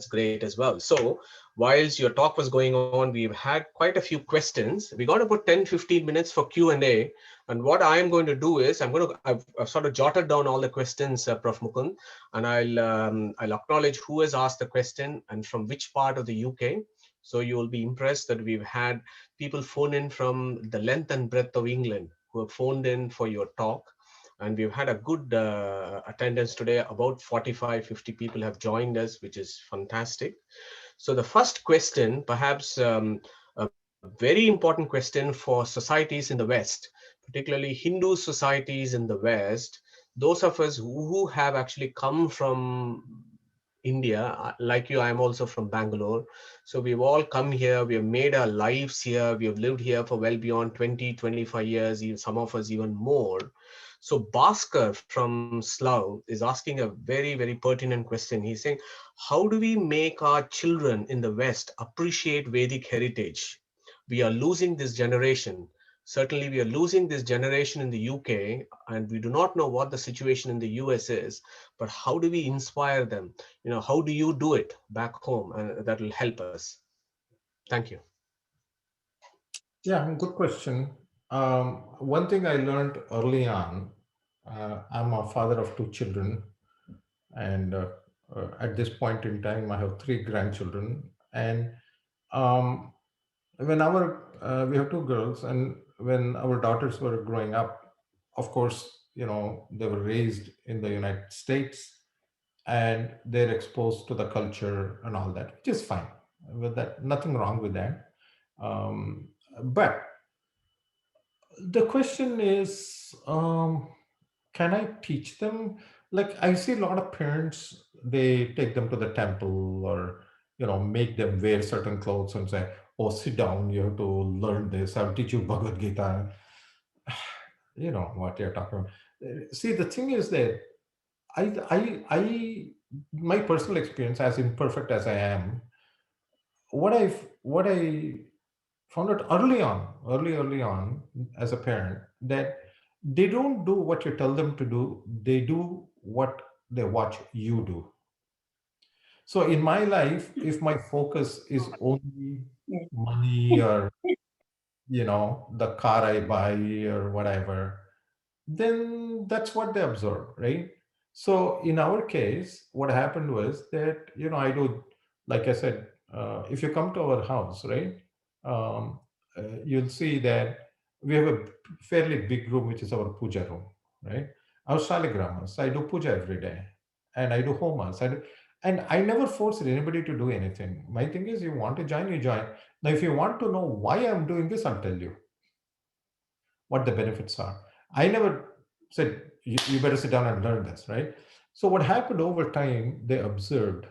great as well. So whilst your talk was going on, we've had quite a few questions. We got about 10-15 minutes for Q&A, and what I am going to do is I've sort of jotted down all the questions, Prof Mukund, and I'll acknowledge who has asked the question and from which part of the UK. So you will be impressed that we've had people phone in from the length and breadth of England who have phoned in for your talk, and we've had a good attendance today. About 45-50 people have joined us, which is fantastic. So the first question, perhaps a very important question for societies in the West, particularly Hindu societies in the West, those of us who have actually come from India, like you, I'm also from Bangalore. So we've all come here, we have made our lives here, we have lived here for well beyond 20-25 years, even some of us even more. So Bhaskar from Slough is asking a very, very pertinent question. He's saying, how do we make our children in the West appreciate Vedic heritage? We are losing this generation. Certainly, we are losing this generation in the UK, and we do not know what the situation in the US is. But how do we inspire them? How do you do it back home? And that will help us. Thank you. Yeah, good question. One thing I learned early on, I'm a father of two children, and at this point in time, I have three grandchildren. And um, when we have two girls, and when our daughters were growing up, of course, they were raised in the United States, and they're exposed to the culture and all that, which is fine. With that, nothing wrong with that. But the question is, can I teach them? Like, I see a lot of parents, they take them to the temple, or make them wear certain clothes and say, oh, sit down, you have to learn this, I'll teach you Bhagavad Gita. You know what you're talking about. See, the thing is that I my personal experience, as imperfect as I am, what I found out early on as a parent, that they don't do what you tell them to do, they do what they watch you do. So in my life, if my focus is only money, or the car I buy or whatever, then that's what they absorb, right? So in our case, what happened was that, I do, like I said, if you come to our house, right, um, you'll see that we have a fairly big room, which is our puja room, right? Our shaligramas, I do puja every day, and I do homas. And I never force anybody to do anything. My thing is, you want to join, you join. Now, if you want to know why I'm doing this, I'll tell you what the benefits are. I never said, you better sit down and learn this, right? So what happened over time, they observed.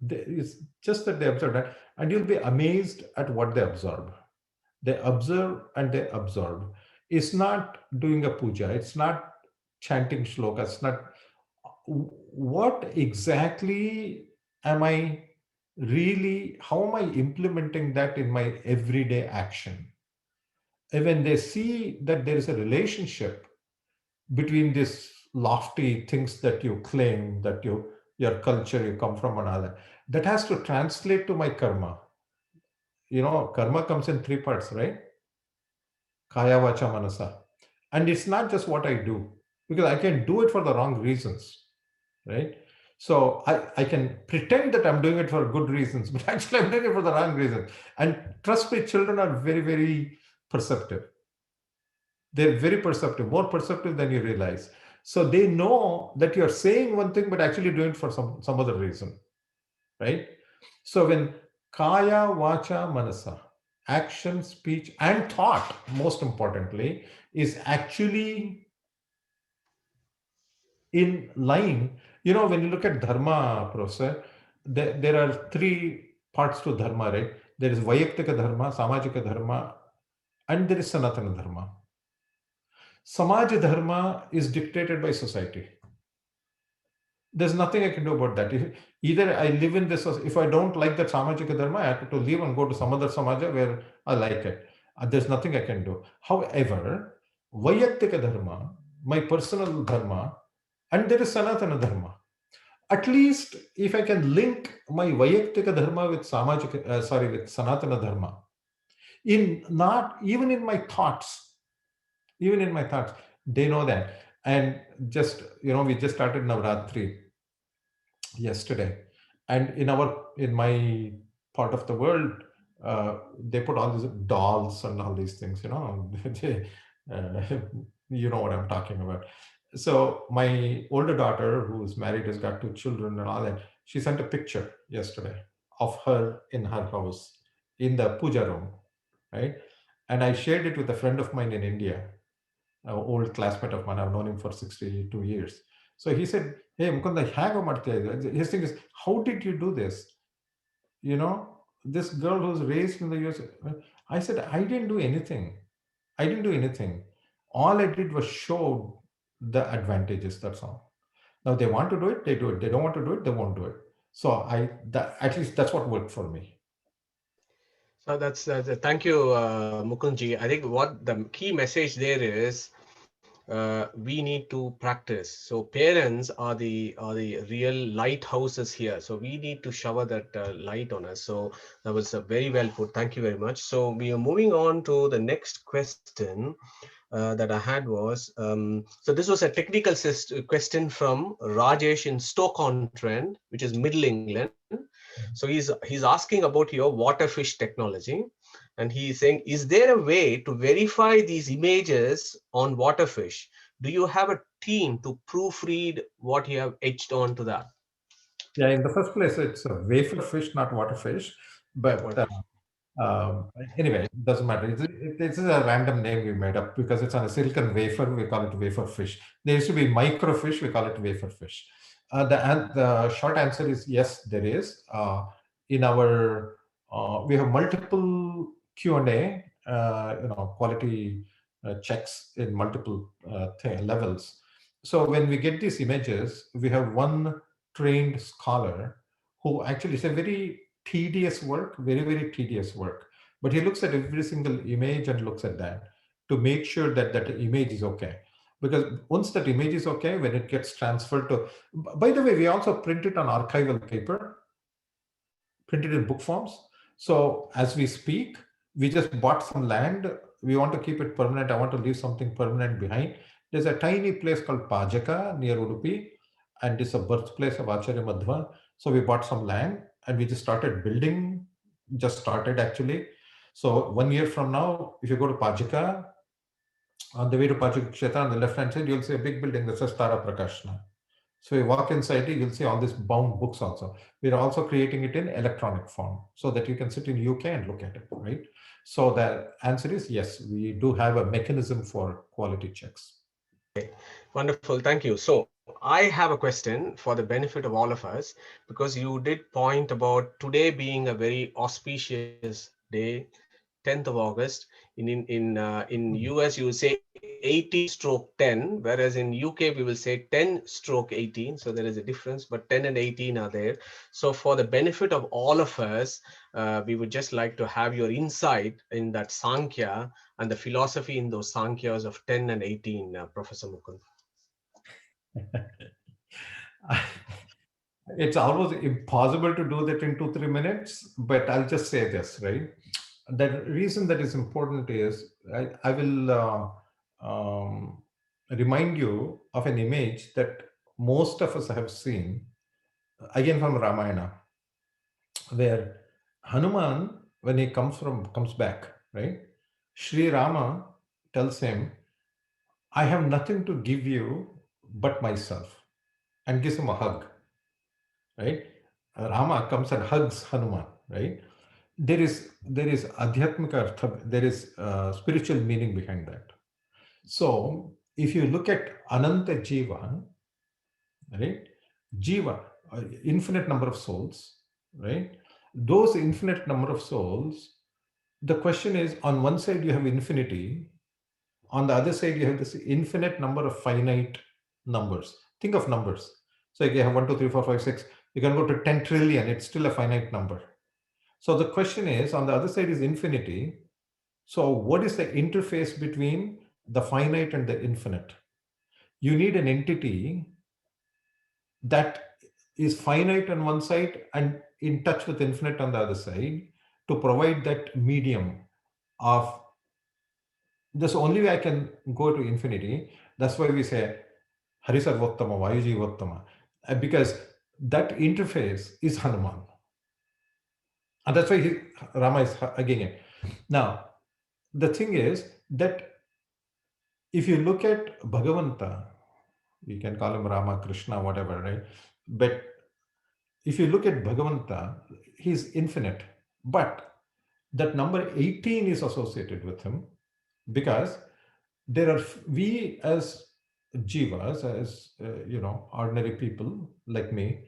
It's just that they observed that, and you'll be amazed at what they absorb. They observe and they absorb. It's not doing a puja. It's not chanting shlokas. It's not what exactly am I really, how am I implementing that in my everyday action? And when they see that there is a relationship between these lofty things that you claim, that your culture, you come from, another, that has to translate to my karma. Karma comes in three parts, right? Kaya, vacha, manasa. And it's not just what I do, because I can do it for the wrong reasons, right? So I can pretend that I'm doing it for good reasons, but actually I'm doing it for the wrong reasons. And trust me, children are very, very perceptive. They're very perceptive, more perceptive than you realize. So they know that you're saying one thing, but actually doing it for some other reason, right? So when kaya, vacha, manasa, action, speech, and thought, most importantly, is actually in line, when you look at dharma, professor, there are three parts to dharma, right? There is Vayaktika dharma, Samajika dharma, and there is Sanatana dharma. Samaj dharma is dictated by society. There's nothing I can do about that. Either I live in this, if I don't like that Samajika dharma, I have to leave and go to some other Samaja where I like it. There's nothing I can do. However, Vayaktika dharma, my personal dharma, and there is Sanatana dharma. At least if I can link my Vayaktika dharma with with Sanatana dharma, in not even in my thoughts, even in my thoughts, they know that. And just, we just started Navratri yesterday, and in my part of the world, they put all these dolls and all these things, they, uh, you know what I'm talking about. So my older daughter, who's married, has got two children and all that, she sent a picture yesterday of her in her house in the puja room, right? And I shared it with a friend of mine in India, an old classmate of mine. I've known him for 62 years. So he said, "Hey, Mukunda, ಹೇಗೋ ಮಾಡ್ತೀಯ ಇದು?" His thing is, how did you do this? This girl who's raised in the US. I said, I didn't do anything. I didn't do anything. All I did was show the advantages. That's all. Now they want to do it, they do it. They don't want to do it, they won't do it. So at least that's what worked for me. So thank you, Mukundji. I think what the key message there is, we need to practice. So parents are the real lighthouses here. So we need to shower that light on us. So that was very well put. Thank you very much. So we are moving on to the next question that I had was, so this was a technical question from Rajesh in Stoke-on-Trent, which is Middle England. So he's asking about your waterfish technology, and he's saying, is there a way to verify these images on waterfish? Do you have a team to proofread what you have etched onto that? Yeah, in the first place, it's a wafer fish, not water fish. But Waterfish. anyway, it doesn't matter. This is a random name we made up because it's on a silicon wafer. We call it wafer fish. There used to be microfish. We call it wafer fish. The short answer is yes, there is. In our We have multiple Q&A, quality checks in multiple levels. So when we get these images, we have one trained scholar who actually is a very tedious work, very, very tedious work. But he looks at every single image and looks at that to make sure that that image is okay. Because once that image is okay, when it gets transferred to, by the way, we also print it on archival paper, printed in book forms. So as we speak, we just bought some land. We want to keep it permanent. I want to leave something permanent behind. There's a tiny place called Pajaka near Udupi, and it's a birthplace of Acharya Madhva. So we bought some land and we just started building, just started actually. So 1 year from now, if you go to Pajaka, on the way to Pajaka Kshetra, on the left hand side, you'll see a big building that says Tara Prakashna. So you walk inside it, you'll see all these bound books also. We're also creating it in electronic form so that you can sit in UK and look at it, right? So the answer is yes, we do have a mechanism for quality checks. Okay, wonderful. Thank you. So I have a question for the benefit of all of us, because you did point about today being a very auspicious day, 10th of August. In US, you will say 18/10, whereas in UK we will say 10/18. So there is a difference, but 10 and 18 are there. So for the benefit of all of us, we would just like to have your insight in that Sankhya and the philosophy in those Sankhyas of 10 and 18, Professor Mukund. It's almost impossible to do that in 2-3 minutes, but I'll just say this, right? The reason that is important is I will remind you of an image that most of us have seen, again from Ramayana, where Hanuman, when he comes back, right? Sri Rama tells him, I have nothing to give you but myself, and gives him a hug, right? Rama comes and hugs Hanuman, right? There is adhyatmika artha, there is spiritual meaning behind that. So if you look at Ananta Jiva, right? Jiva, infinite number of souls, right? Those infinite number of souls, the question is, on one side you have infinity, on the other side you have this infinite number of finite numbers. Think of numbers. So if you have 1, 2, 3, 4, 5, 6, you can go to 10 trillion, it's still a finite number. So the question is, on the other side is infinity. So what is the interface between the finite and the infinite? You need an entity that is finite on one side and in touch with infinite on the other side to provide that medium of, this only way I can go to infinity. That's why we say Harisarvottama, Vayujivottama, because that interface is Hanuman. And that's why Rama is again it. Now, the thing is that if you look at Bhagavanta, we can call him Rama, Krishna, whatever, right? But if you look at Bhagavanta, he's infinite. But that number 18 is associated with him because there are, we as jivas, as ordinary people like me,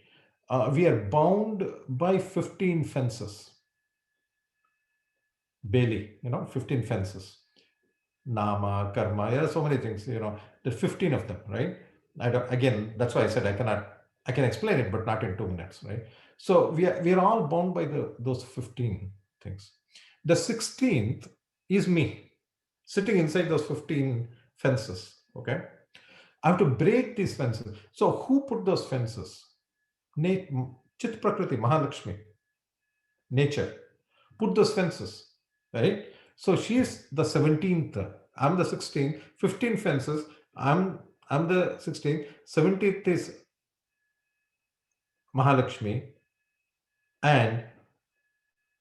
we are bound by 15 fences. Bailey, 15 fences. Nama, karma, there are so many things, there are 15 of them, right? Again, that's why I said I can explain it, but not in 2 minutes, right? So we are all bound by those 15 things. The 16th is me, sitting inside those 15 fences, okay? I have to break these fences. So who put those fences? Chit Prakriti, Mahalakshmi, nature, put those fences, right? So she is the 17th. I'm the 16th. 15 fences. I'm the 16th. 17th is Mahalakshmi, and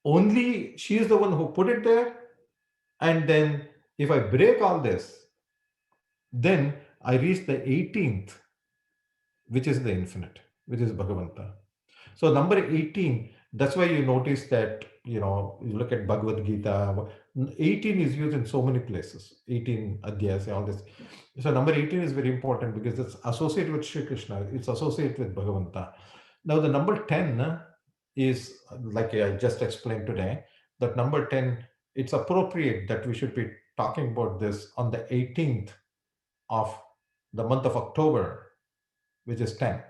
only she is the one who put it there. And then if I break all this, then I reach the 18th, which is the infinite, which is Bhagavanta. So number 18, that's why you notice that, you look at Bhagavad Gita, 18 is used in so many places, 18 adhyas, all this. So number 18 is very important because it's associated with Sri Krishna, it's associated with Bhagavanta. Now the number 10 is, like I just explained today, that number 10, it's appropriate that we should be talking about this on the 18th of the month of October, which is 10,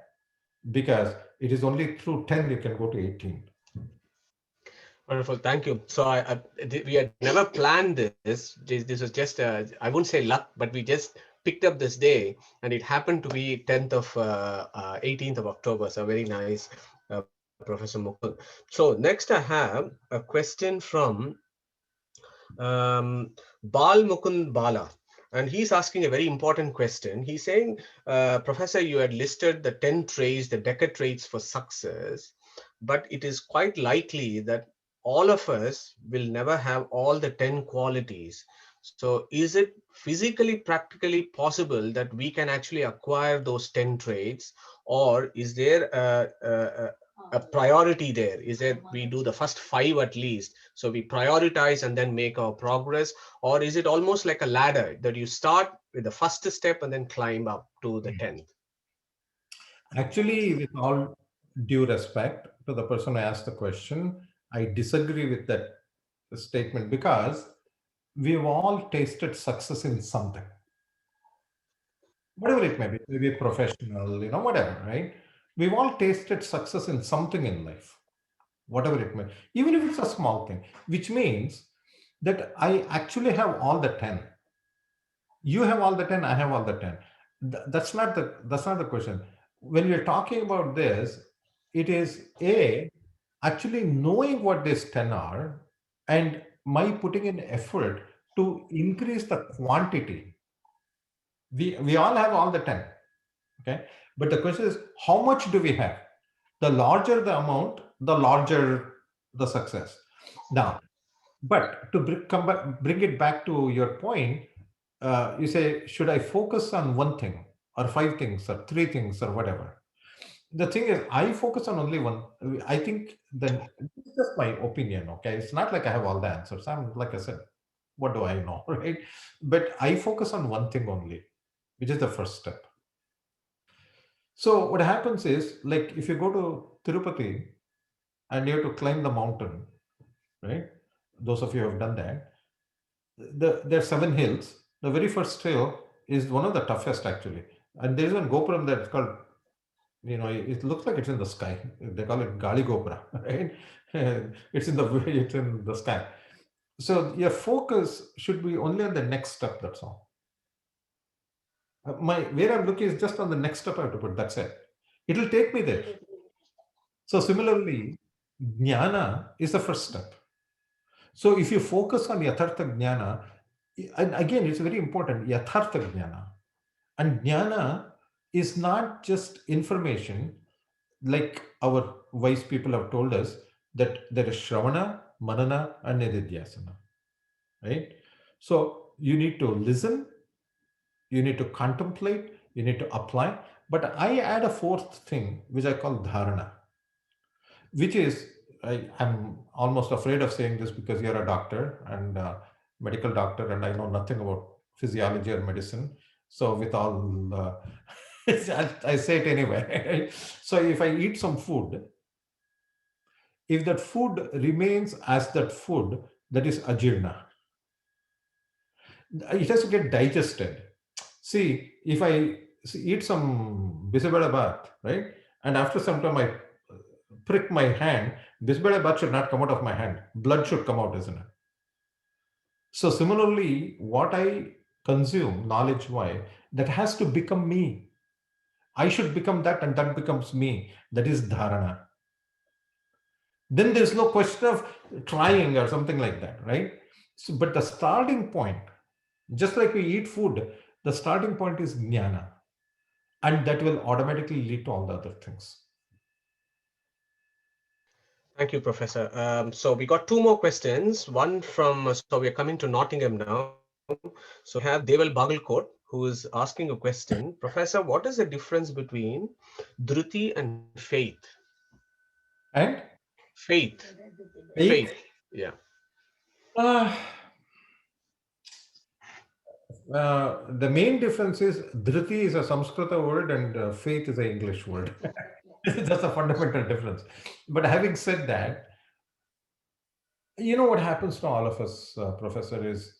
because it is only through 10 you can go to 18. Wonderful, thank you. So we had never planned this. This was just I wouldn't say luck, but we just picked up this day, and it happened to be 10th of 18th of October. So very nice, Professor Mukund. So next I have a question from Bal Mukund Bala. And he's asking a very important question. He's saying, Professor, you had listed the 10 traits, the Deca traits for success, but it is quite likely that all of us will never have all the 10 qualities. So is it physically, practically possible that we can actually acquire those 10 traits, or is there a priority there? Is that we do the first 5 at least, so we prioritize and then make our progress? Or is it almost like a ladder that you start with the first step and then climb up to the 10th? Actually, with all due respect to the person who asked the question, I disagree with that statement because we've all tasted success in something, whatever it may be, maybe professional, whatever, right? We've all tasted success in something in life, whatever it may, even if it's a small thing, which means that I actually have all the 10. You have all the 10, I have all the 10. That's not the question. When we're talking about this, it is a actually knowing what these 10 are and my putting in effort to increase the quantity. We all have all the 10, okay? But the question is, how much do we have? The larger the amount, the larger the success. Now, but to bring it back to your point, you say, should I focus on one thing or 5 things or 3 things or whatever? The thing is, I focus on only one. I think then it's just my opinion. Okay, it's not like I have all the answers. I'm, like I said, what do I know, right? But I focus on one thing only, which is the first step. So what happens is, like, if you go to Tirupati and you have to climb the mountain, right? Those of you who have done that, there are seven hills. The very first hill is one of the toughest, actually. And there's one Gopuram that's called, it looks like it's in the sky. They call it Gali Gopura, right? It's in the sky. So your focus should be only on the next step. That's all. My where I'm looking is just on the next step I have to put. That's it. It'll take me there. So similarly, jnana is the first step. So if you focus on yathartha jnana, and again, it's very important, yathartha jnana. And jnana is not just information, like our wise people have told us that there is Shravana, Manana, and Nididhyasana, right? So you need to listen, you need to contemplate, you need to apply. But I add a fourth thing, which I call dharana, which is, I'm almost afraid of saying this because you're a doctor and a medical doctor, and I know nothing about physiology or medicine. So, with all, I say it anyway. So, if I eat some food, if that food remains as that food, that is ajirna. It has to get digested. See, if I eat some bisabada bath, right, and after some time I prick my hand, bisbada bath should not come out of my hand. Blood should come out, isn't it? So similarly, what I consume knowledge-wise, that has to become me. I should become that, and that becomes me. That is dharana. Then there's no question of trying or something like that, right? So, but the starting point, just like we eat food, the starting point is jnana, and that will automatically lead to all the other things. Thank you, Professor. So we got two more questions. One from, so we're coming to Nottingham now. So we have Deval Bagalkot, who is asking a question. Professor, what is the difference between Dhruti and faith? And Faith. Faith. faith. Yeah. Uh, the main difference is dhriti is a Sanskrita word and faith is an English word. That's a fundamental difference. But having said that, what happens to all of us, Professor, is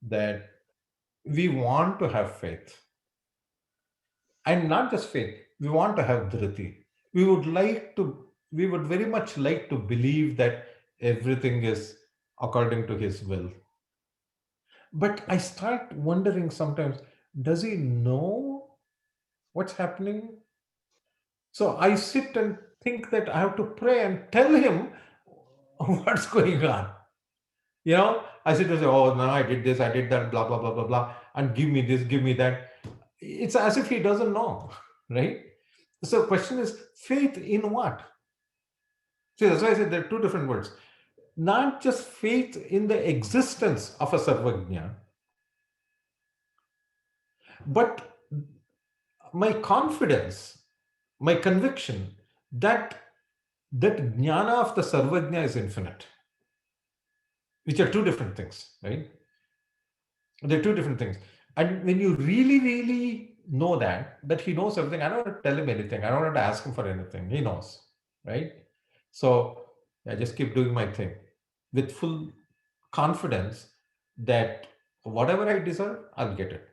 that we want to have faith. And not just faith, we want to have dhriti. We would very much like to believe that everything is according to his will. But I start wondering sometimes, does he know what's happening? So I sit and think that I have to pray and tell him what's going on. I sit and say, oh, no, I did this, I did that, blah, blah, blah, blah, blah, and give me this, give me that. It's as if he doesn't know, right? So question is, faith in what? See, that's why I said there are two different words. Not just faith in the existence of a Sarvagnya, but my confidence, my conviction that jnana of the Sarvagnya is infinite, which are two different things, right? They're two different things. And when you really, really know that he knows everything, I don't have to tell him anything. I don't have to ask him for anything. He knows, right? So I just keep doing my thing with full confidence that whatever I deserve, I'll get it.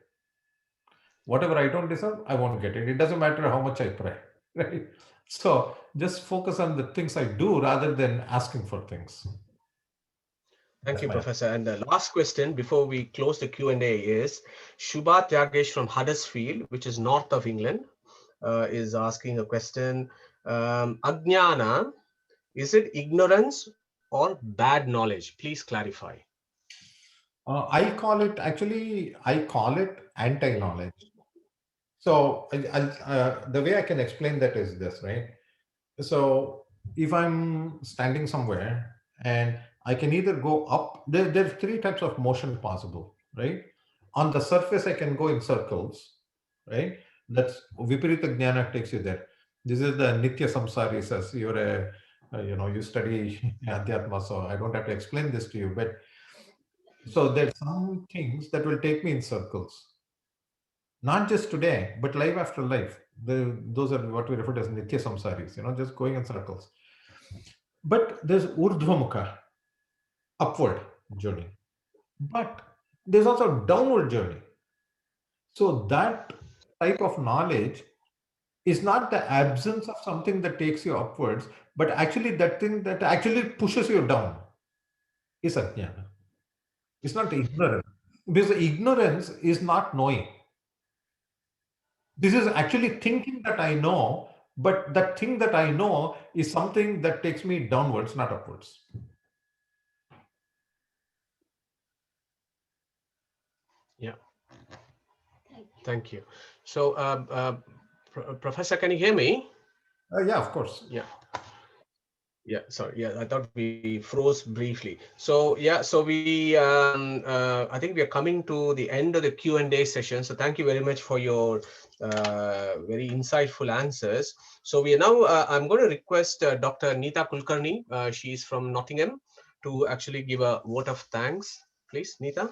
Whatever I don't deserve, I won't get it. It doesn't matter how much I pray, right? So just focus on the things I do rather than asking for things. Thank That's you, my Professor. And the last question before we close the Q&A is Shubha Tyagesh from Huddersfield, which is north of England, is asking a question. Ajnana, is it ignorance or bad knowledge? Please clarify. I call it anti-knowledge. So the way I can explain that is this, right? So if I'm standing somewhere and I can either go up, there are three types of motion possible, right? On the surface, I can go in circles, right? That's Viparita Jnana takes you there. This is the Nitya Samsari says you're you study Adhyatma, so I don't have to explain this to you. But so there's some things that will take me in circles, not just today, but life after life. Those are what we refer to as nitya samsaris, just going in circles. But there's urdhvamukha, upward journey. But there's also a downward journey. So that type of knowledge is not the absence of something that takes you upwards, but actually that thing that actually pushes you down is ajnana. It's not ignorance. Because ignorance is not knowing. This is actually thinking that I know, but that thing that I know is something that takes me downwards, not upwards. Yeah, thank you. So, Professor, can you hear me? Yeah, of course. Yeah. Yeah, sorry. Yeah, I thought we froze briefly. So yeah, so I think we are coming to the end of the Q&A session. So thank you very much for your very insightful answers. So we are now, I'm going to request Dr. Neeta Kulkarni. She's from Nottingham to actually give a vote of thanks. Please, Neeta.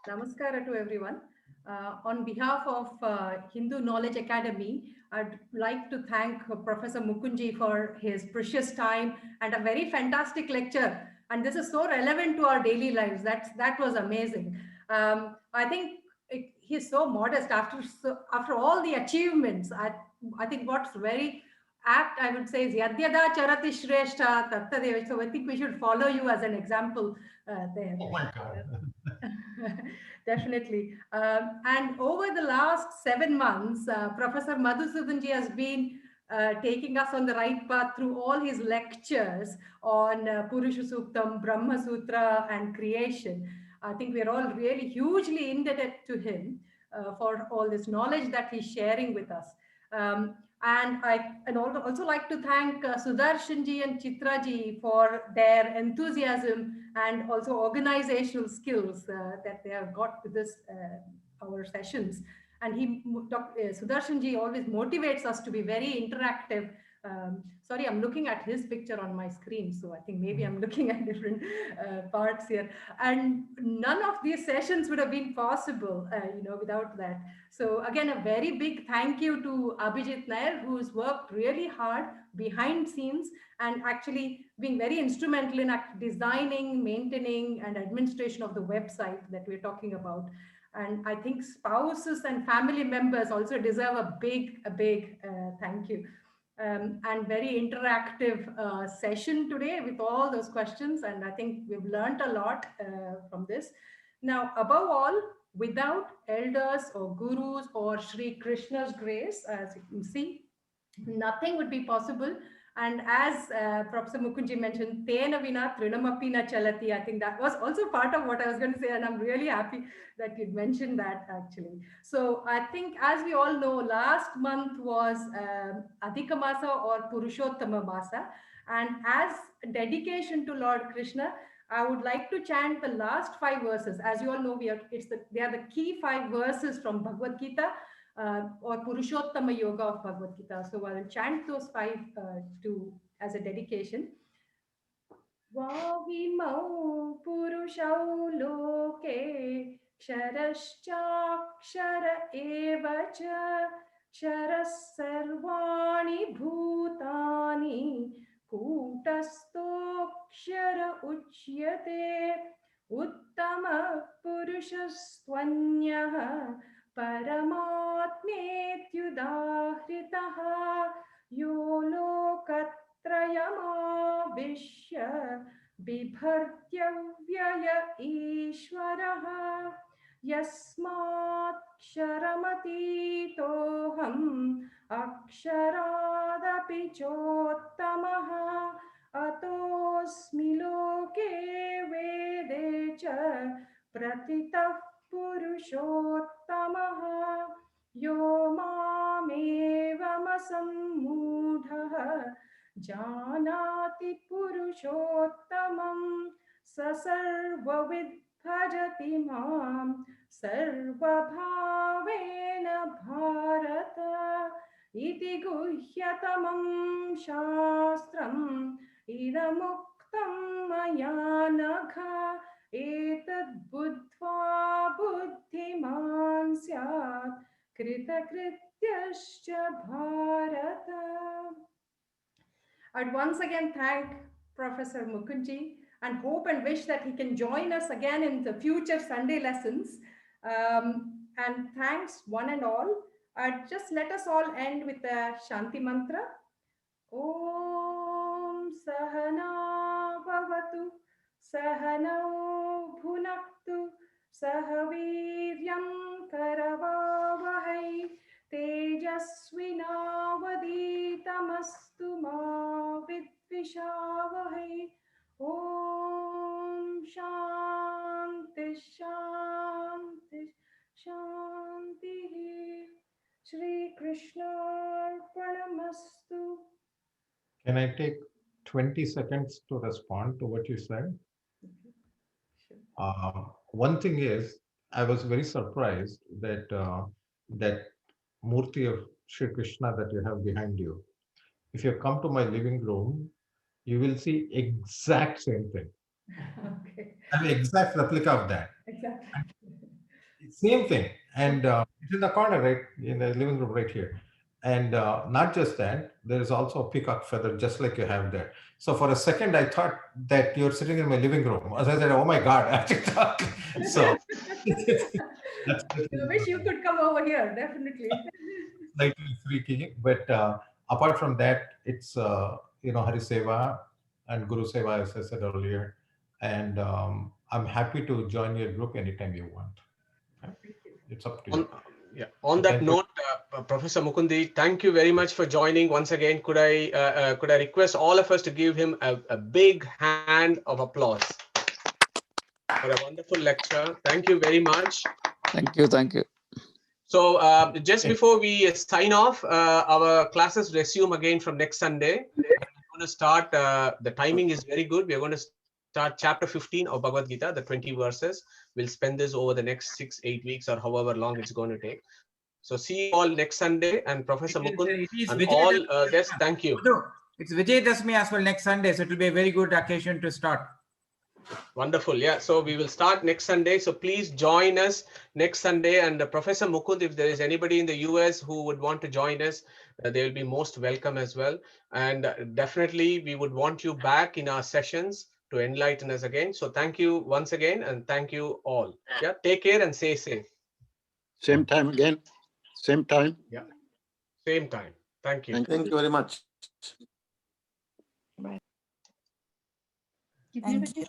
Namaskara to everyone. On behalf of Hindu Knowledge Academy, I'd like to thank Professor Mukundji for his precious time and a very fantastic lecture. And this is so relevant to our daily lives. That was amazing. I think he's so modest after all the achievements. I think what's very apt, I would say, is Yadyada Charati Shrestha Tattadev. So I think we should follow you as an example there. Oh my God. Definitely. And over the last 7 months, Professor Madhusudanji has been taking us on the right path through all his lectures on Purusha Suktam, Brahma Sutra, and creation. I think we're all really hugely indebted to him for all this knowledge that he's sharing with us. And also like to thank Sudarshanji and Chitraji for their enthusiasm and also organizational skills that they have got with this our sessions. And Sudarshanji always motivates us to be very interactive. Sorry, I'm looking at his picture on my screen, so I think maybe I'm looking at different parts here. And none of these sessions would have been possible, without that. So again, a very big thank you to Abhijit Nair, who's worked really hard behind scenes and actually being very instrumental in designing, maintaining, and administration of the website that we're talking about. And I think spouses and family members also deserve a big thank you. And very interactive session today with all those questions. And I think we've learned a lot from this. Now, above all, without elders or gurus or Sri Krishna's grace, as you can see, nothing would be possible. And as Professor Mukundji mentioned, Tena vina trinamapi na chalati. I think that was also part of what I was going to say, and I'm really happy that you mentioned that actually. So I think, as we all know, last month was Adhika Masa or Purushottama Masa, and as dedication to Lord Krishna, I would like to chant the last 5 verses. As you all know, they are the key 5 verses from Bhagavad Gita, or Purushottama Yoga of Bhagavad Gita. So I will chant those 5 as a dedication. Vavimau Purushau Loke Ksharashchakshara Evacha Ksharas Sarvani Bhutani Kutastokshara Uchyate Uttama Purushastvanyah Paramatmetyudahritaha Yo Lokatrayamabhishya Bibhartyavyaya Ishvaraha Yasmat Ksharamati Aksharaadapi Chottamaha Atosmi Loke Vede Cha Pratitah Purushottamah Yo Mamevamasambhudha Janati Purushottamam Sasarvavid Bhajati Mam Sarvabhavena Bharata Iti Guhyatamam Shastram Idamuktam Maya Nagha Etad Buddhva Buddhiman Syat Krita Satyascha Bharata. I'd once again thank Professor Mukundji and hope and wish that he can join us again in the future Sunday lessons. And thanks one and all. Just let us all end with the Shanti Mantra. Om Sahana Bhavatu Sahanau Bhunaktu Sahaviryam Karavavahai Tejasvinavaditamastu ma Vidvishavahai. Om Shanti Shanti Shanti. Shri Krishna Arpanamastu. Can I take 20 seconds to respond to what you said? One thing is, I was very surprised that that Murti of Sri Krishna that you have behind you. If you come to my living room, you will see exact same thing. Okay. I have exact replica of that. Exactly. Same thing. And it's in the corner, right? In the living room right here. And not just that, there is also a peacock feather, just like you have there. So for a second, I thought that you're sitting in my living room. As I said, oh my God, I actually thought. So that's I wish you could come over here, definitely. slightly freaky. But apart from that, it's, Hari Seva and Guru Seva, as I said earlier. And I'm happy to join your group anytime you want. It's up to you. On that note, Professor Mukundi, thank you very much for joining once again. Could I request all of us to give him a big hand of applause for a wonderful lecture. Thank you very much. Thank you. Thank you. So just before we sign off, our classes resume again from next Sunday. We're going to start, the timing is very good. We're going to start chapter 15 of Bhagavad Gita, the 20 verses. We'll spend this over the next 6-8 weeks or however long it's going to take. So see you all next Sunday, and Professor Mukund and all guests, thank you. It's Vijayadashmi as well next Sunday, so it will be a very good occasion to start. Wonderful. Yeah. So we will start next Sunday. So please join us next Sunday. And Professor Mukund, if there is anybody in the US who would want to join us, they will be most welcome as well. And definitely we would want you back in our sessions to enlighten us again. So thank you once again, and thank you all. Yeah. Take care and stay safe. Same time again. Same time. Yeah. Same time. Thank you. Thank you very much. Thank you.